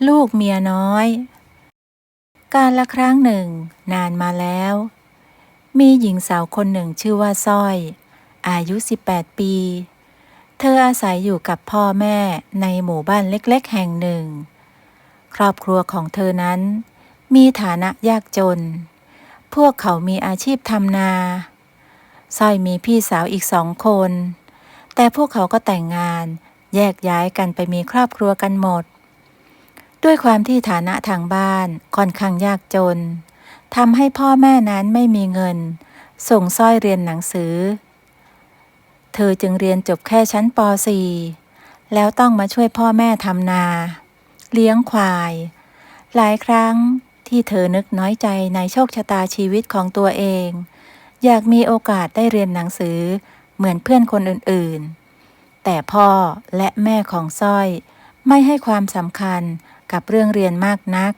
ลูกเมียน้อยกาลครั้งหนึ่งนานมาแล้วมีหญิงสาวคนหนึ่งชื่อว่าสร้อยอายุ18 ปีเธออาศัยอยู่กับพ่อแม่ในหมู่บ้านเล็กๆแห่งหนึ่งครอบครัวของเธอนั้นมีฐานะยากจนพวกเขามีอาชีพทำนาสร้อยมีพี่สาวอีก2 คนแต่พวกเขาก็แต่งงานแยกย้ายกันไปมีครอบครัวกันหมดด้วยความที่ฐานะทางบ้านค่อนข้างยากจนทำให้พ่อแม่นั้นไม่มีเงินส่งสร้อยเรียนหนังสือเธอจึงเรียนจบแค่ชั้นป .4 แล้วต้องมาช่วยพ่อแม่ทำนาเลี้ยงควายหลายครั้งที่เธอนึกน้อยใจในโชคชะตาชีวิตของตัวเองอยากมีโอกาสได้เรียนหนังสือเหมือนเพื่อนคนอื่นๆแต่พ่อและแม่ของสร้อยไม่ให้ความสำคัญกับเรื่องเรียนมากนัก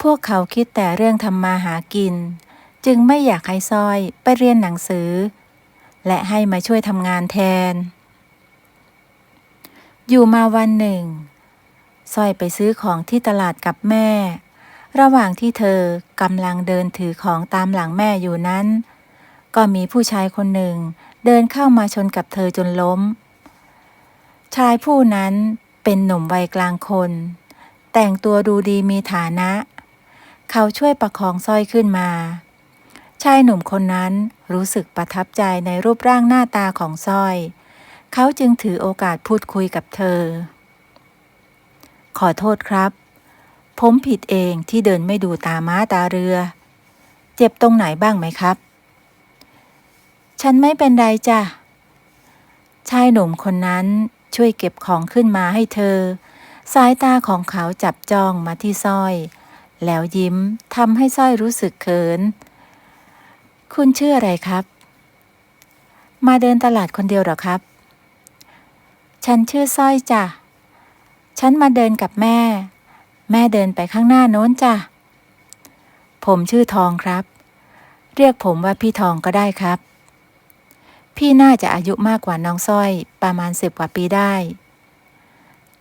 พวกเขาคิดแต่เรื่องทำมาหากินจึงไม่อยากให้สร้อยไปเรียนหนังสือและให้มาช่วยทำงานแทนอยู่มาวันหนึ่งสร้อยไปซื้อของที่ตลาดกับแม่ระหว่างที่เธอกำลังเดินถือของตามหลังแม่อยู่นั้นก็มีผู้ชายคนหนึ่งเดินเข้ามาชนกับเธอจนล้มชายผู้นั้นเป็นหนุ่มวัยกลางคนแต่งตัวดูดีมีฐานะเขาช่วยประคองสร้อยขึ้นมาชายหนุ่มคนนั้นรู้สึกประทับใจในรูปร่างหน้าตาของสร้อยเขาจึงถือโอกาสพูดคุยกับเธอขอโทษครับผมผิดเองที่เดินไม่ดูตาม้าตาเรือเจ็บตรงไหนบ้างไหมครับฉันไม่เป็นไรจ้ะชายหนุ่มคนนั้นช่วยเก็บของขึ้นมาให้เธอสายตาของเขาจับจ้องมาที่สร้อยแล้วยิ้มทำให้สร้อยรู้สึกเขินคุณชื่ออะไรครับมาเดินตลาดคนเดียวหรอครับฉันชื่อสร้อยจ้ะฉันมาเดินกับแม่เดินไปข้างหน้าโน้นจ้ะผมชื่อทองครับเรียกผมว่าพี่ทองก็ได้ครับพี่น่าจะอายุมากกว่าน้องสร้อยประมาณ10 กว่าปีได้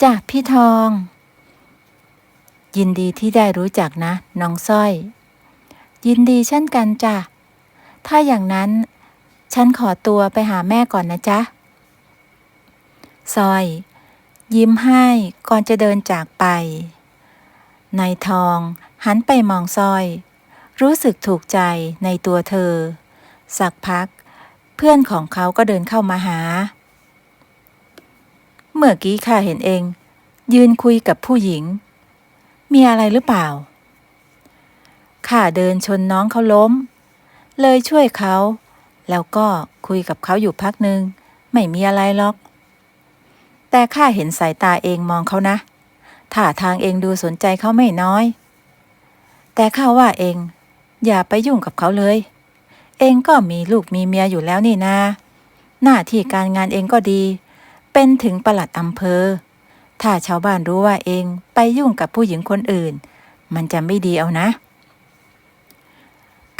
จ้ะพี่ทองยินดีที่ได้รู้จักนะน้องสร้อยยินดีเช่นกันจ้ะถ้าอย่างนั้นฉันขอตัวไปหาแม่ก่อนนะจ๊ะสร้อยยิ้มให้ก่อนจะเดินจากไปนายทองหันไปมองสร้อยรู้สึกถูกใจในตัวเธอสักพักเพื่อนของเขาก็เดินเข้ามาหาเมื่อกี้ข้าเห็นเองยืนคุยกับผู้หญิงมีอะไรหรือเปล่าข้าเดินชนน้องเขาล้มเลยช่วยเขาแล้วก็คุยกับเขาอยู่พักหนึ่งไม่มีอะไรหรอกแต่ข้าเห็นสายตาเองมองเขานะท่าทางเองดูสนใจเขาไม่น้อยแต่ข้าว่าเองอย่าไปยุ่งกับเขาเลยเองก็มีลูกมีเมียอยู่แล้วนี่นาหน้าที่การงานเองก็ดีเป็นถึงปลัดอำเภอถ้าชาวบ้านรู้ว่าเองไปยุ่งกับผู้หญิงคนอื่นมันจะไม่ดีเอานะ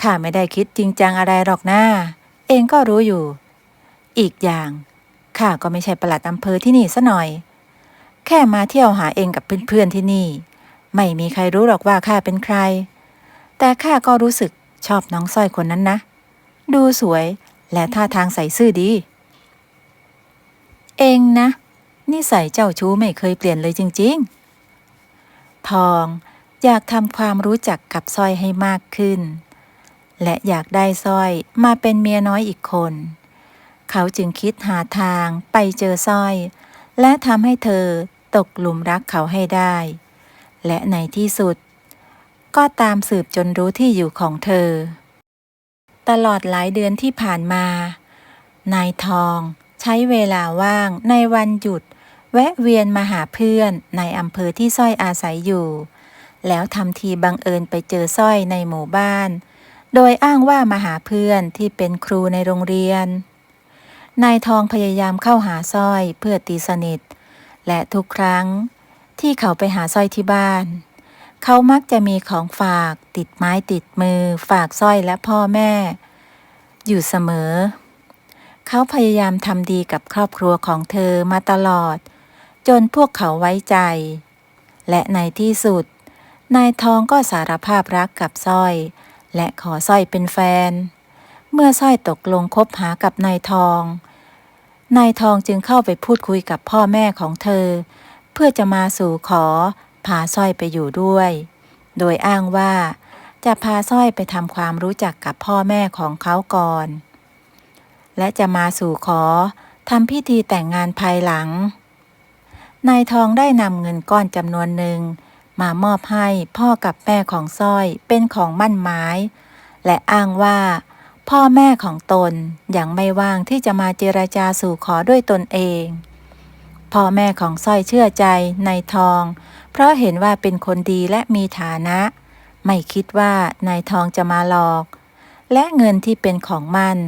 ข้าไม่ได้คิดจริงจังอะไรหรอกนะเองก็รู้อยู่อีกอย่างข้าก็ไม่ใช่ปลัดอำเภอที่นี่ซะหน่อยแค่มาเที่ยวหาเองกับเพื่อนๆที่นี่ไม่มีใครรู้หรอกว่าข้าเป็นใครแต่ข้าก็รู้สึกชอบน้องสร้อยคนนั้นนะดูสวยและท่าทางใส่ซื่อดีเองนะนิสัยเจ้าชู้ไม่เคยเปลี่ยนเลยจริงๆทองอยากทำความรู้จักกับสร้อยให้มากขึ้นและอยากได้สร้อยมาเป็นเมียน้อยอีกคนเขาจึงคิดหาทางไปเจอสร้อยและทำให้เธอตกหลุมรักเขาให้ได้และในที่สุดก็ตามสืบจนรู้ที่อยู่ของเธอตลอดหลายเดือนที่ผ่านมานายทองใช้เวลาว่างในวันหยุดแวะเวียนมาหาเพื่อนในอำเภอที่สร้อยอาศัยอยู่แล้วทำทีบังเอิญไปเจอสร้อยในหมู่บ้านโดยอ้างว่ามาหาเพื่อนที่เป็นครูในโรงเรียนนายทองพยายามเข้าหาสร้อยเพื่อตีสนิทและทุกครั้งที่เขาไปหาสร้อยที่บ้านเขามักจะมีของฝากติดไม้ติดมือฝากสร้อยและพ่อแม่อยู่เสมอเขาพยายามทำดีกับครอบครัวของเธอมาตลอดจนพวกเขาไว้ใจ และในที่สุดนายทองก็สารภาพรักกับสร้อยและขอสร้อยเป็นแฟนเมื่อสร้อยตกลงคบหากับนายทองจึงเข้าไปพูดคุยกับพ่อแม่ของเธอเพื่อจะมาสู่ขอพาสร้อยไปอยู่ด้วยโดยอ้างว่าจะพาสร้อยไปทำความรู้จักกับพ่อแม่ของเขาก่อนและจะมาสู่ขอทำพิธีแต่งงานภายหลังนายทองได้นำเงินก้อนจำนวนหนึ่งมามอบให้พ่อกับแม่ของสร้อยเป็นของมั่นหมายและอ้างว่าพ่อแม่ของตนยังไม่ว่างที่จะมาเจรจาสู่ขอด้วยตนเองพ่อแม่ของสร้อยเชื่อใจนายทองเพราะเห็นว่าเป็นคนดีและมีฐานะไม่คิดว่านายทองจะมาหลอกและเงินที่เป็นของมั่น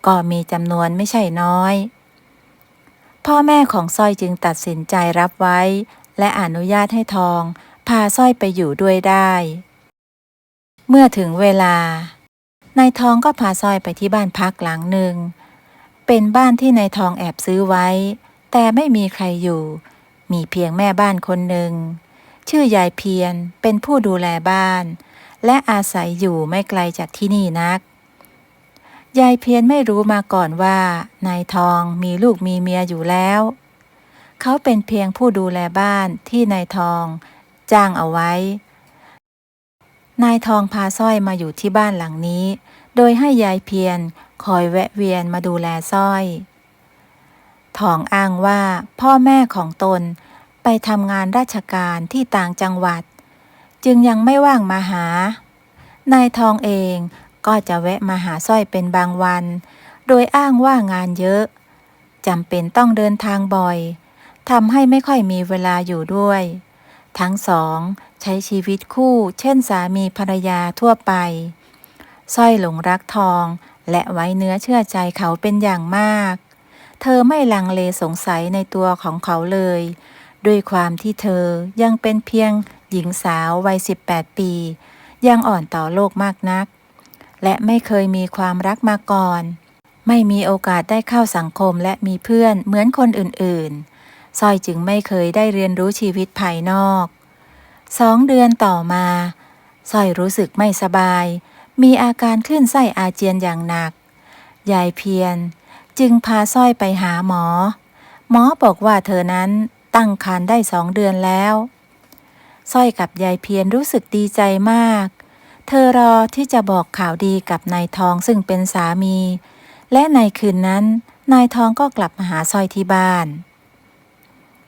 ก็มีจำนวนไม่ใช่น้อยพ่อแม่ของสร้อยจึงตัดสินใจรับไว้และอนุญาตให้ทองพาสร้อยไปอยู่ด้วยได้เมื่อถึงเวลานายทองก็พาสร้อยไปที่บ้านพักหลังหนึ่งเป็นบ้านที่นายทองแอบซื้อไว้แต่ไม่มีใครอยู่มีเพียงแม่บ้านคนหนึ่งชื่อยายเพียรเป็นผู้ดูแลบ้านและอาศัยอยู่ไม่ไกลจากที่นี่นักยายเพียรไม่รู้มาก่อนว่านายทองมีลูกมีเมียอยู่แล้วเขาเป็นเพียงผู้ดูแลบ้านที่นายทองจ้างเอาไว้นายทองพาสร้อยมาอยู่ที่บ้านหลังนี้โดยให้ยายเพียรคอยแวะเวียนมาดูแลสร้อยทองอ้างว่าพ่อแม่ของตนไปทำงานราชการที่ต่างจังหวัดจึงยังไม่ว่างมาหานายทองเองก็จะแวะมาหาสร้อยเป็นบางวันโดยอ้างว่างานเยอะจำเป็นต้องเดินทางบ่อยทำให้ไม่ค่อยมีเวลาอยู่ด้วยทั้งสองใช้ชีวิตคู่เช่นสามีภรรยาทั่วไปสร้อยหลงรักทองและไว้เนื้อเชื่อใจเขาเป็นอย่างมากเธอไม่ลังเลสงสัยในตัวของเขาเลยด้วยความที่เธอยังเป็นเพียงหญิงสาววัย18 ปียังอ่อนต่อโลกมากนักและไม่เคยมีความรักมาก่อนไม่มีโอกาสได้เข้าสังคมและมีเพื่อนเหมือนคนอื่นๆสร้อยจึงไม่เคยได้เรียนรู้ชีวิตภายนอก2 เดือนต่อมาสร้อยรู้สึกไม่สบายมีอาการคลื่นไส้อาเจียนอย่างหนักยายเพียรจึงพาสร้อยไปหาหมอบอกว่าเธอนั้นตั้งครรภ์ได้2 เดือนแล้วสร้อยกับยายเพียรรู้สึกดีใจมากเธอรอที่จะบอกข่าวดีกับนายทองซึ่งเป็นสามีและในคืนนั้นนายทองก็กลับมาหาสร้อยที่บ้าน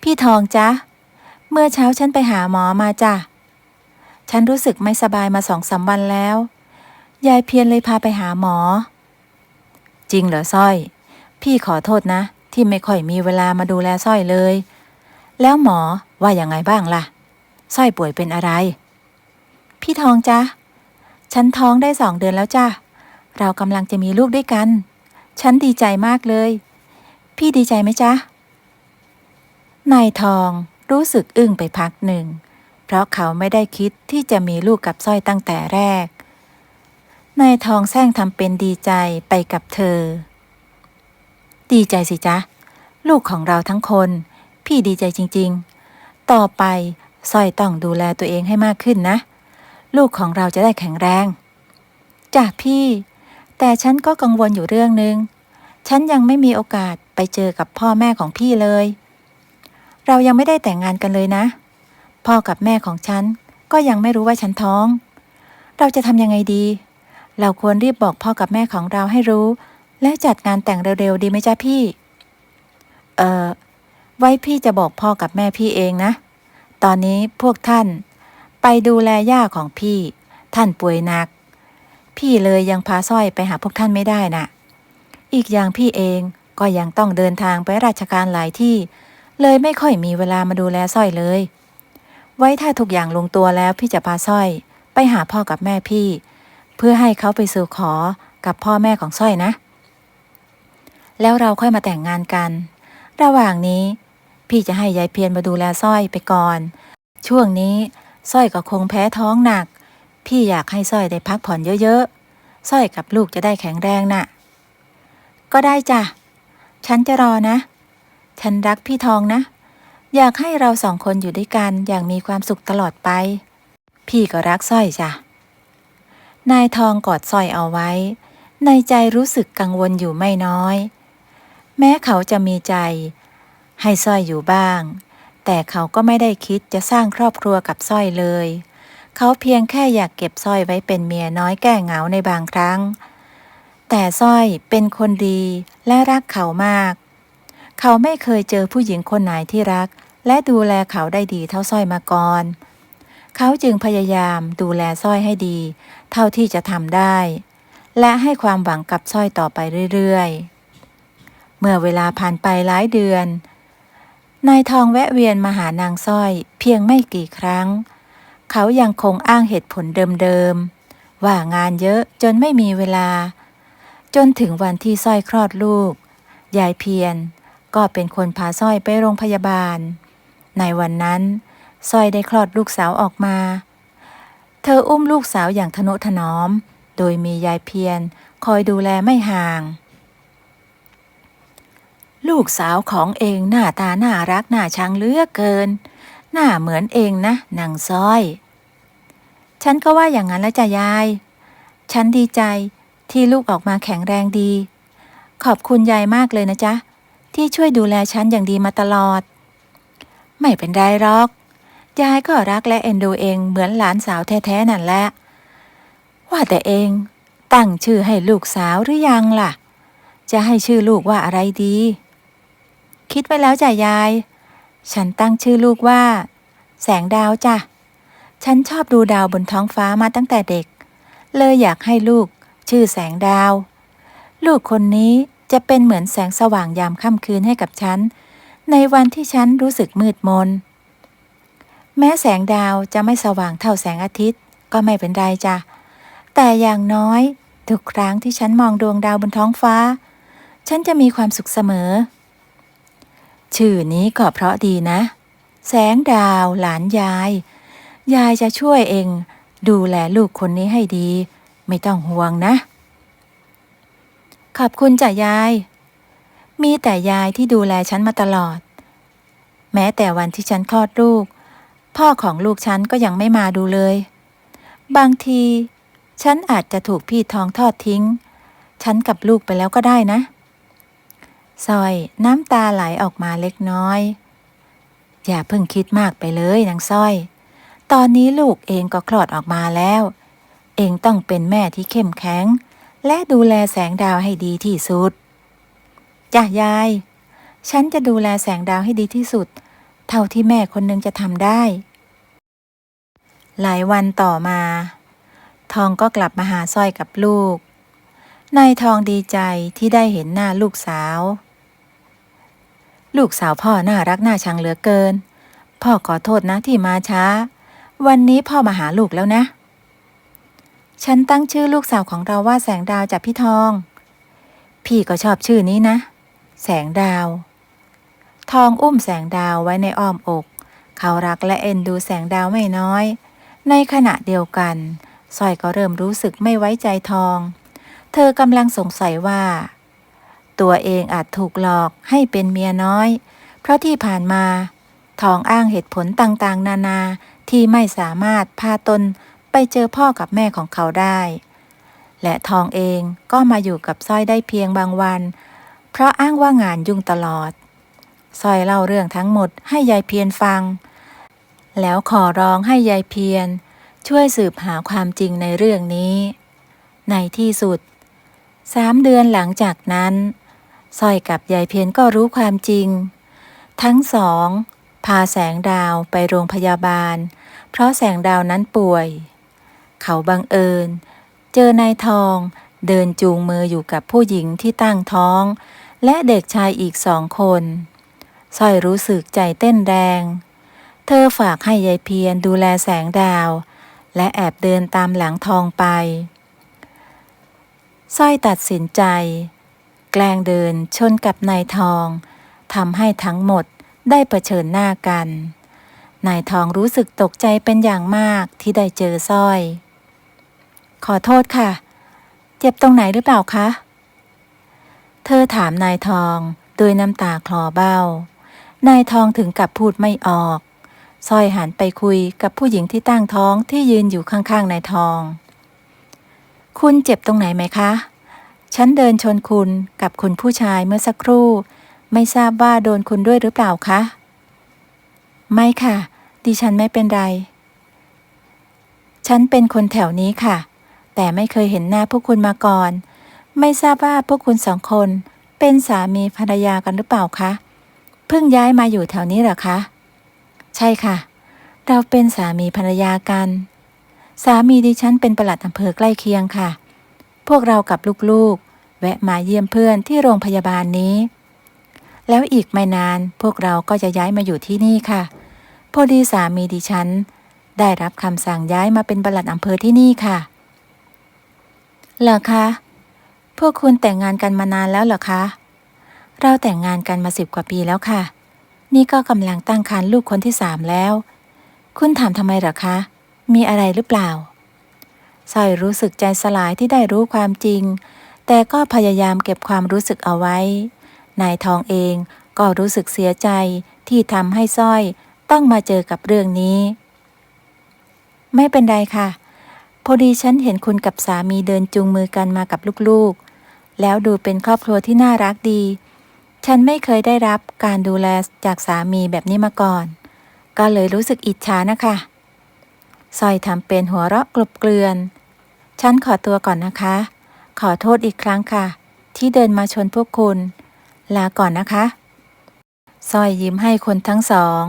พี่ทองจ๊ะเมื่อเช้าฉันไปหาหมอมาจ้ะฉันรู้สึกไม่สบายมา2-3 วันแล้วยายเพียรเลยพาไปหาหมอจริงเหรอสร้อยพี่ขอโทษนะที่ไม่ค่อยมีเวลามาดูแลสร้อยเลยแล้วหมอว่ายังไงบ้างล่ะสร้อยป่วยเป็นอะไรพี่ทองจ๊ะฉันท้องได้2 เดือนแล้วจ้ะเรากำลังจะมีลูกด้วยกันฉันดีใจมากเลยพี่ดีใจไหมจ๊ะนายทองรู้สึกอึ้งไปพักหนึ่งเพราะเขาไม่ได้คิดที่จะมีลูกกับสร้อยตั้งแต่แรกนายทองแซงทำเป็นดีใจไปกับเธอดีใจสิจ๊ะลูกของเราทั้งคนพี่ดีใจจริงๆต่อไปสร้อยต้องดูแลตัวเองให้มากขึ้นนะลูกของเราจะได้แข็งแรงจ้ะพี่แต่ฉันก็กังวลอยู่เรื่องนึงฉันยังไม่มีโอกาสไปเจอกับพ่อแม่ของพี่เลยเรายังไม่ได้แต่งงานกันเลยนะพ่อกับแม่ของฉันก็ยังไม่รู้ว่าฉันท้องเราจะทำยังไงดีเราควรรีบบอกพ่อกับแม่ของเราให้รู้และจัดงานแต่งเร็วๆดีไหมจ๊ะพี่ไว้พี่จะบอกพ่อกับแม่พี่เองนะตอนนี้พวกท่านไปดูแลย่าของพี่ท่านป่วยหนักพี่เลยยังพาสร้อยไปหาพวกท่านไม่ได้น่ะอีกอย่างพี่เองก็ยังต้องเดินทางไปราชการหลายที่เลยไม่ค่อยมีเวลามาดูแลสร้อยเลยไว้ถ้าทุกอย่างลงตัวแล้วพี่จะพาสร้อยไปหาพ่อกับแม่พี่เพื่อให้เขาไปสู่ขอกับพ่อแม่ของสร้อยนะแล้วเราค่อยมาแต่งงานกันระหว่างนี้พี่จะให้ยายเพียรมาดูแลสร้อยไปก่อนช่วงนี้สร้อยก็คงแพ้ท้องหนักพี่อยากให้สร้อยได้พักผ่อนเยอะๆสร้อยกับลูกจะได้แข็งแรงน่ะก็ได้จ้ะฉันจะรอนะฉันรักพี่ทองนะ อยากให้เราสองคนอยู่ด้วยกันอย่างมีความสุขตลอดไปพี่ก็รักสร้อยจ้ะนายทองกอดสร้อยเอาไว้ในใจรู้สึกกังวลอยู่ไม่น้อยแม้เขาจะมีใจให้สร้อยอยู่บ้างแต่เขาก็ไม่ได้คิดจะสร้างครอบครัวกับสร้อยเลยเขาเพียงแค่อยากเก็บสร้อยไว้เป็นเมียน้อยแก้เหงาในบางครั้งแต่สร้อยเป็นคนดีและรักเขามากเขาไม่เคยเจอผู้หญิงคนไหนที่รักและดูแลเขาได้ดีเท่าสร้อยมาก่อนเขาจึงพยายามดูแลสร้อยให้ดีเท่าที่จะทำได้และให้ความหวังกับสร้อยต่อไปเรื่อยๆเมื่อเวลาผ่านไปหลายเดือนนายทองแวะเวียนมาหานางสร้อยเพียงไม่กี่ครั้งเขายังคงอ้างเหตุผลเดิมๆว่างานเยอะจนไม่มีเวลาจนถึงวันที่สร้อยคลอดลูกยายเพียรก็เป็นคนพาสร้อยไปโรงพยาบาลในวันนั้นสร้อยได้คลอดลูกสาวออกมาเธออุ้มลูกสาวอย่างทนุถนอมโดยมียายเพียรคอยดูแลไม่ห่างลูกสาวของเองหน้าตาน่ารักน่าชังเหลือเกินหน้าเหมือนเองนะนางสร้อยฉันก็ว่าอย่างนั้นแล้วจ้ะยายฉันดีใจที่ลูกออกมาแข็งแรงดีขอบคุณยายมากเลยนะจ๊ะที่ช่วยดูแลฉันอย่างดีมาตลอดไม่เป็นไรหรอกยายก็รักและเอ็นดูเองเหมือนหลานสาวแท้ๆนั่นแหละว่าแต่เองตั้งชื่อให้ลูกสาวหรือยังล่ะจะให้ชื่อลูกว่าอะไรดีคิดไว้แล้วจ้ะยายฉันตั้งชื่อลูกว่าแสงดาวจ้ะฉันชอบดูดาวบนท้องฟ้ามาตั้งแต่เด็กเลยอยากให้ลูกชื่อแสงดาวลูกคนนี้จะเป็นเหมือนแสงสว่างยามค่ำคืนให้กับฉันในวันที่ฉันรู้สึกมืดมนแม้แสงดาวจะไม่สว่างเท่าแสงอาทิตย์ก็ไม่เป็นไรจ้ะแต่อย่างน้อยทุกครั้งที่ฉันมองดวงดาวบนท้องฟ้าฉันจะมีความสุขเสมอชื่อนี้ก็เพราะดีนะแสงดาวหลานยายจะช่วยเองดูแลลูกคนนี้ให้ดีไม่ต้องห่วงนะขอบคุณจ้ะยายมีแต่ยายที่ดูแลฉันมาตลอดแม้แต่วันที่ฉันคลอดลูกพ่อของลูกฉันก็ยังไม่มาดูเลยบางทีฉันอาจจะถูกพี่ทองทอดทิ้งฉันกับลูกไปแล้วก็ได้นะสร้อยน้ำตาไหลออกมาเล็กน้อยอย่าเพิ่งคิดมากไปเลยนางสร้อยตอนนี้ลูกเองก็คลอดออกมาแล้วเองต้องเป็นแม่ที่เข้มแข็งและดูแลแสงดาวให้ดีที่สุดจ้ะยายฉันจะดูแลแสงดาวให้ดีที่สุดเท่าที่แม่คนหนึ่งจะทำได้หลายวันต่อมาทองก็กลับมาหาสร้อยกับลูกนายทองดีใจที่ได้เห็นหน้าลูกสาวพ่อน่ารักน่าชังเหลือเกินพ่อขอโทษนะที่มาช้าวันนี้พ่อมาหาลูกแล้วนะฉันตั้งชื่อลูกสาวของเราว่าแสงดาวจากพี่ทองพี่ก็ชอบชื่อนี้นะแสงดาวทองอุ้มแสงดาวไว้ในอ้อมอกเขารักและเอ็นดูแสงดาวไม่น้อยในขณะเดียวกันสร้อยก็เริ่มรู้สึกไม่ไว้ใจทองเธอกำลังสงสัยว่าตัวเองอาจถูกหลอกให้เป็นเมียน้อยเพราะที่ผ่านมาทองอ้างเหตุผลต่างๆนานาที่ไม่สามารถพาตนไปเจอพ่อกับแม่ของเขาได้และทองเองก็มาอยู่กับสร้อยได้เพียงบางวันเพราะอ้างว่างานยุ่งตลอดสร้อยเล่าเรื่องทั้งหมดให้ยายเพียรฟังแล้วขอร้องให้ยายเพียรช่วยสืบหาความจริงในเรื่องนี้ในที่สุด3 เดือนหลังจากนั้นสร้อยกับยายเพียรก็รู้ความจริงทั้งสองพาแสงดาวไปโรงพยาบาลเพราะแสงดาวนั้นป่วยเขาบังเอิญเจอนายทองเดินจูงมืออยู่กับผู้หญิงที่ตั้งท้องและเด็กชายอีก2 คนสร้อยรู้สึกใจเต้นแรงเธอฝากให้ยายเพียรดูแลแสงดาวและแอบเดินตามหลังทองไปสร้อยตัดสินใจแกล้งเดินชนกับนายทองทำให้ทั้งหมดได้เผชิญหน้ากันนายทองรู้สึกตกใจเป็นอย่างมากที่ได้เจอสร้อยขอโทษค่ะเจ็บตรงไหนหรือเปล่าคะเธอถามนายทองโดยน้ำตาคลอเบ้า นายทองถึงกับพูดไม่ออกสร้อยหันไปคุยกับผู้หญิงที่ตั้งท้องที่ยืนอยู่ข้างๆนายทองคุณเจ็บตรงไหนไหมคะฉันเดินชนคุณกับคุณผู้ชายเมื่อสักครู่ไม่ทราบว่าโดนคุณด้วยหรือเปล่าคะไม่ค่ะดิฉันไม่เป็นไรฉันเป็นคนแถวนี้ค่ะแต่ไม่เคยเห็นหน้าพวกคุณมาก่อนไม่ทราบว่าพวกคุณ2 คนเป็นสามีภรรยากันหรือเปล่าคะเพิ่งย้ายมาอยู่แถวนี้เหรอคะใช่ค่ะเราเป็นสามีภรรยากันสามีดิฉันเป็นปลัดอำเภอใกล้เคียงค่ะพวกเรากับลูกๆแวะมาเยี่ยมเพื่อนที่โรงพยาบาลนี้แล้วอีกไม่นานพวกเราก็จะย้ายมาอยู่ที่นี่ค่ะพอดีสามีดิฉันได้รับคำสั่งย้ายมาเป็นปลัดอำเภอที่นี่ค่ะเหรอคะพวกคุณแต่งงานกันมานานแล้วเหรอคะเราแต่งงานกันมา10 กว่าปีแล้วค่ะนี่ก็กำลังตั้งครรภ์ลูกคนที่3แล้วคุณถามทำไมเหรอคะมีอะไรหรือเปล่าสร้อยรู้สึกใจสลายที่ได้รู้ความจริงแต่ก็พยายามเก็บความรู้สึกเอาไว้นายทองเองก็รู้สึกเสียใจที่ทำให้สร้อยต้องมาเจอกับเรื่องนี้ไม่เป็นไรค่ะพอดีฉันเห็นคุณกับสามีเดินจูงมือกันมากับลูกๆแล้วดูเป็นครอบครัวที่น่ารักดีฉันไม่เคยได้รับการดูแลจากสามีแบบนี้มาก่อนก็เลยรู้สึกอิจฉานะคะสร้อยทำเป็นหัวเราะกลบเกลื่อนฉันขอตัวก่อนนะคะขอโทษอีกครั้งค่ะที่เดินมาชนพวกคุณลาก่อนนะคะสร้อยยิ้มให้คนทั้งสอง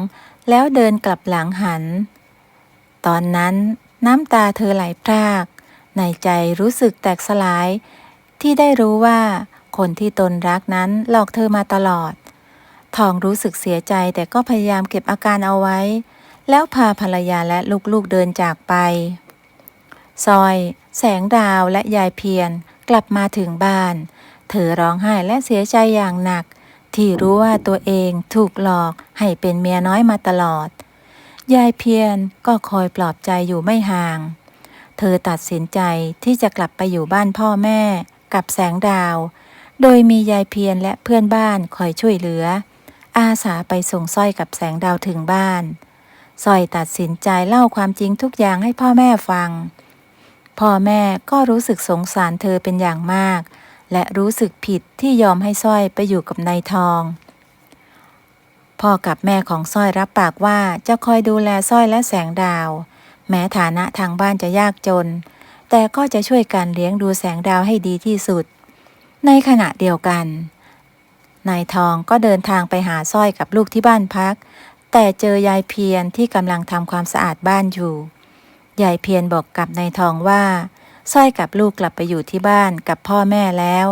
แล้วเดินกลับหลังหันตอนนั้นน้ำตาเธอไหลพรากในใจรู้สึกแตกสลายที่ได้รู้ว่าคนที่ตนรักนั้นหลอกเธอมาตลอดทองรู้สึกเสียใจแต่ก็พยายามเก็บอาการเอาไว้แล้วพาภรรยาและลูกๆเดินจากไปซอยแสงดาวและยายเพียรกลับมาถึงบ้านเธอร้องไห้และเสียใจอย่างหนักที่รู้ว่าตัวเองถูกหลอกให้เป็นเมียน้อยมาตลอดยายเพียรก็คอยปลอบใจอยู่ไม่ห่างเธอตัดสินใจที่จะกลับไปอยู่บ้านพ่อแม่กับแสงดาวโดยมียายเพียรและเพื่อนบ้านคอยช่วยเหลืออาสาไปส่งสร้อยกับแสงดาวถึงบ้านสร้อยตัดสินใจเล่าความจริงทุกอย่างให้พ่อแม่ฟังพ่อแม่ก็รู้สึกสงสารเธอเป็นอย่างมากและรู้สึกผิดที่ยอมให้สร้อยไปอยู่กับนายทองพ่อกับแม่ของสร้อยรับปากว่าจะคอยดูแลสร้อยและแสงดาวแม้ฐานะทางบ้านจะยากจนแต่ก็จะช่วยกันเลี้ยงดูแสงดาวให้ดีที่สุดในขณะเดียวกันนายทองก็เดินทางไปหาสร้อยกับลูกที่บ้านพักแต่เจอยายเพียรที่กำลังทำความสะอาดบ้านอยู่ยายเพียรบอกกับนายทองว่าสร้อยกับลูกกลับไปอยู่ที่บ้านกับพ่อแม่แล้ว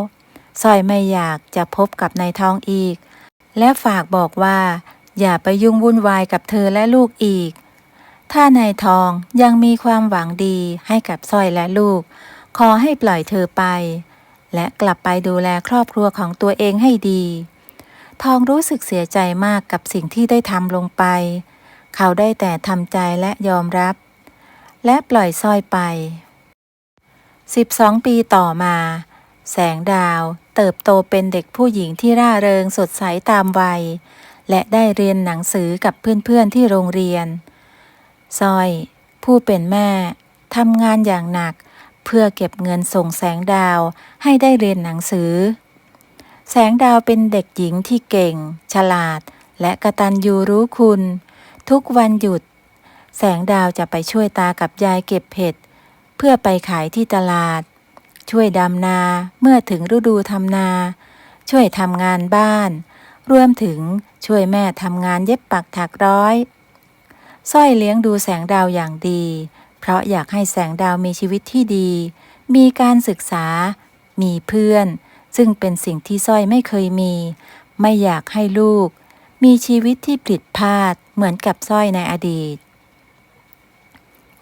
สร้อยไม่อยากจะพบกับนายทองอีกและฝากบอกว่าอย่าไปยุ่งวุ่นวายกับเธอและลูกอีกถ้านายทองยังมีความหวังดีให้กับสร้อยและลูกขอให้ปล่อยเธอไปและกลับไปดูแลครอบครัวของตัวเองให้ดีทองรู้สึกเสียใจมากกับสิ่งที่ได้ทำลงไปเขาได้แต่ทำใจและยอมรับและปล่อยสร้อยไป12 ปีต่อมาแสงดาวเติบโตเป็นเด็กผู้หญิงที่ร่าเริงสดใสตามวัยและได้เรียนหนังสือกับเพื่อนๆที่โรงเรียนสร้อยผู้เป็นแม่ทำงานอย่างหนักเพื่อเก็บเงินส่งแสงดาวให้ได้เรียนหนังสือแสงดาวเป็นเด็กหญิงที่เก่งฉลาดและกตัญญูรู้คุณทุกวันหยุดแสงดาวจะไปช่วยตากับยายเก็บเห็ดเพื่อไปขายที่ตลาดช่วยดำนาเมื่อถึงฤดูทำนาช่วยทำงานบ้านรวมถึงช่วยแม่ทำงานเย็บปักถักร้อยสร้อยเลี้ยงดูแสงดาวอย่างดีเพราะอยากให้แสงดาวมีชีวิตที่ดีมีการศึกษามีเพื่อนซึ่งเป็นสิ่งที่สร้อยไม่เคยมีไม่อยากให้ลูกมีชีวิตที่ผิดพลาดเหมือนกับสร้อยในอดีต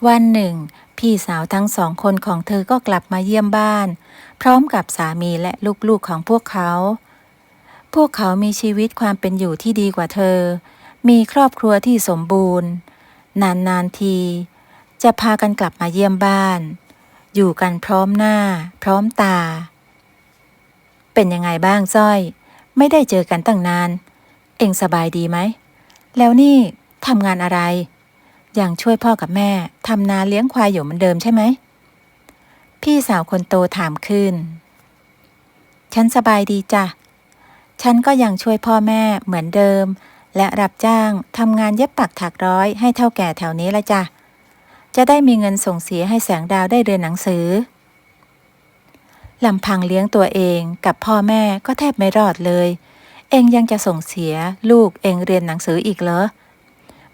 วันหนึ่งพี่สาวทั้ง2 คนของเธอก็กลับมาเยี่ยมบ้านพร้อมกับสามีและลูกๆของพวกเขามีชีวิตความเป็นอยู่ที่ดีกว่าเธอมีครอบครัวที่สมบูรณ์นานๆทีจะพากันกลับมาเยี่ยมบ้านอยู่กันพร้อมหน้าพร้อมตาเป็นยังไงบ้างสร้อยไม่ได้เจอกันตั้งนาน เองสบายดีไหมแล้วนี่ทำงานอะไรยังช่วยพ่อกับแม่ทำนาเลี้ยงควายอยู่เหมือนเดิมใช่ไหมพี่สาวคนโตถามขึ้นฉันสบายดีจ้ะฉันก็ยังช่วยพ่อแม่เหมือนเดิมและรับจ้างทำงานเย็บปักถักร้อยให้เฒ่าแก่แถวนี้ละจ้ะจะได้มีเงินส่งเสียให้แสงดาวได้เรียนหนังสือลำพังเลี้ยงตัวเองกับพ่อแม่ก็แทบไม่รอดเลยเองยังจะส่งเสียลูกเองเรียนหนังสืออีกเหรอ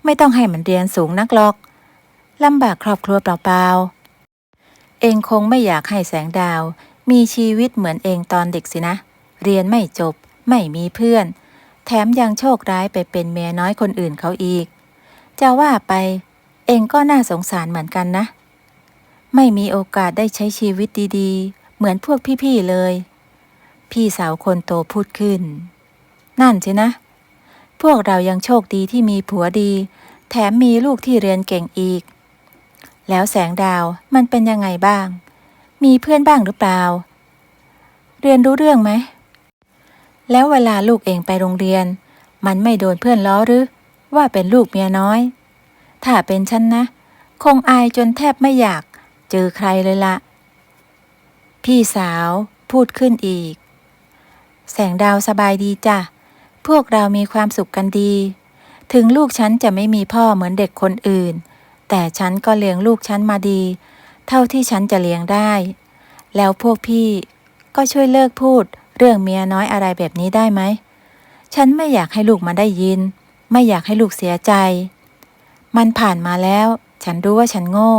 ไม่ต้องให้มันเรียนสูงนักหรอกลำบากครอบครัวเปล่าๆเองคงไม่อยากให้แสงดาวมีชีวิตเหมือนเองตอนเด็กสินะเรียนไม่จบไม่มีเพื่อนแถมยังโชคร้ายไปเป็นเมียน้อยคนอื่นเขาอีกจะว่าไปเองก็น่าสงสารเหมือนกันนะไม่มีโอกาสได้ใช้ชีวิตดีๆเหมือนพวกพี่ๆเลยพี่สาวคนโตพูดขึ้นนั่นสินะพวกเรายังโชคดีที่มีผัวดีแถมมีลูกที่เรียนเก่งอีกแล้วแสงดาวมันเป็นยังไงบ้างมีเพื่อนบ้างหรือเปล่าเรียนรู้เรื่องไหมแล้วเวลาลูกเองไปโรงเรียนมันไม่โดนเพื่อนล้อหรือว่าเป็นลูกเมียน้อยถ้าเป็นฉันนะคงอายจนแทบไม่อยากเจอใครเลยละพี่สาวพูดขึ้นอีกแสงดาวสบายดีจ้ะพวกเรามีความสุขกันดีถึงลูกฉันจะไม่มีพ่อเหมือนเด็กคนอื่นแต่ฉันก็เลี้ยงลูกฉันมาดีเท่าที่ฉันจะเลี้ยงได้แล้วพวกพี่ก็ช่วยเลิกพูดเรื่องเมียน้อยอะไรแบบนี้ได้ไหมฉันไม่อยากให้ลูกมาได้ยินไม่อยากให้ลูกเสียใจมันผ่านมาแล้วฉันรู้ว่าฉันโง่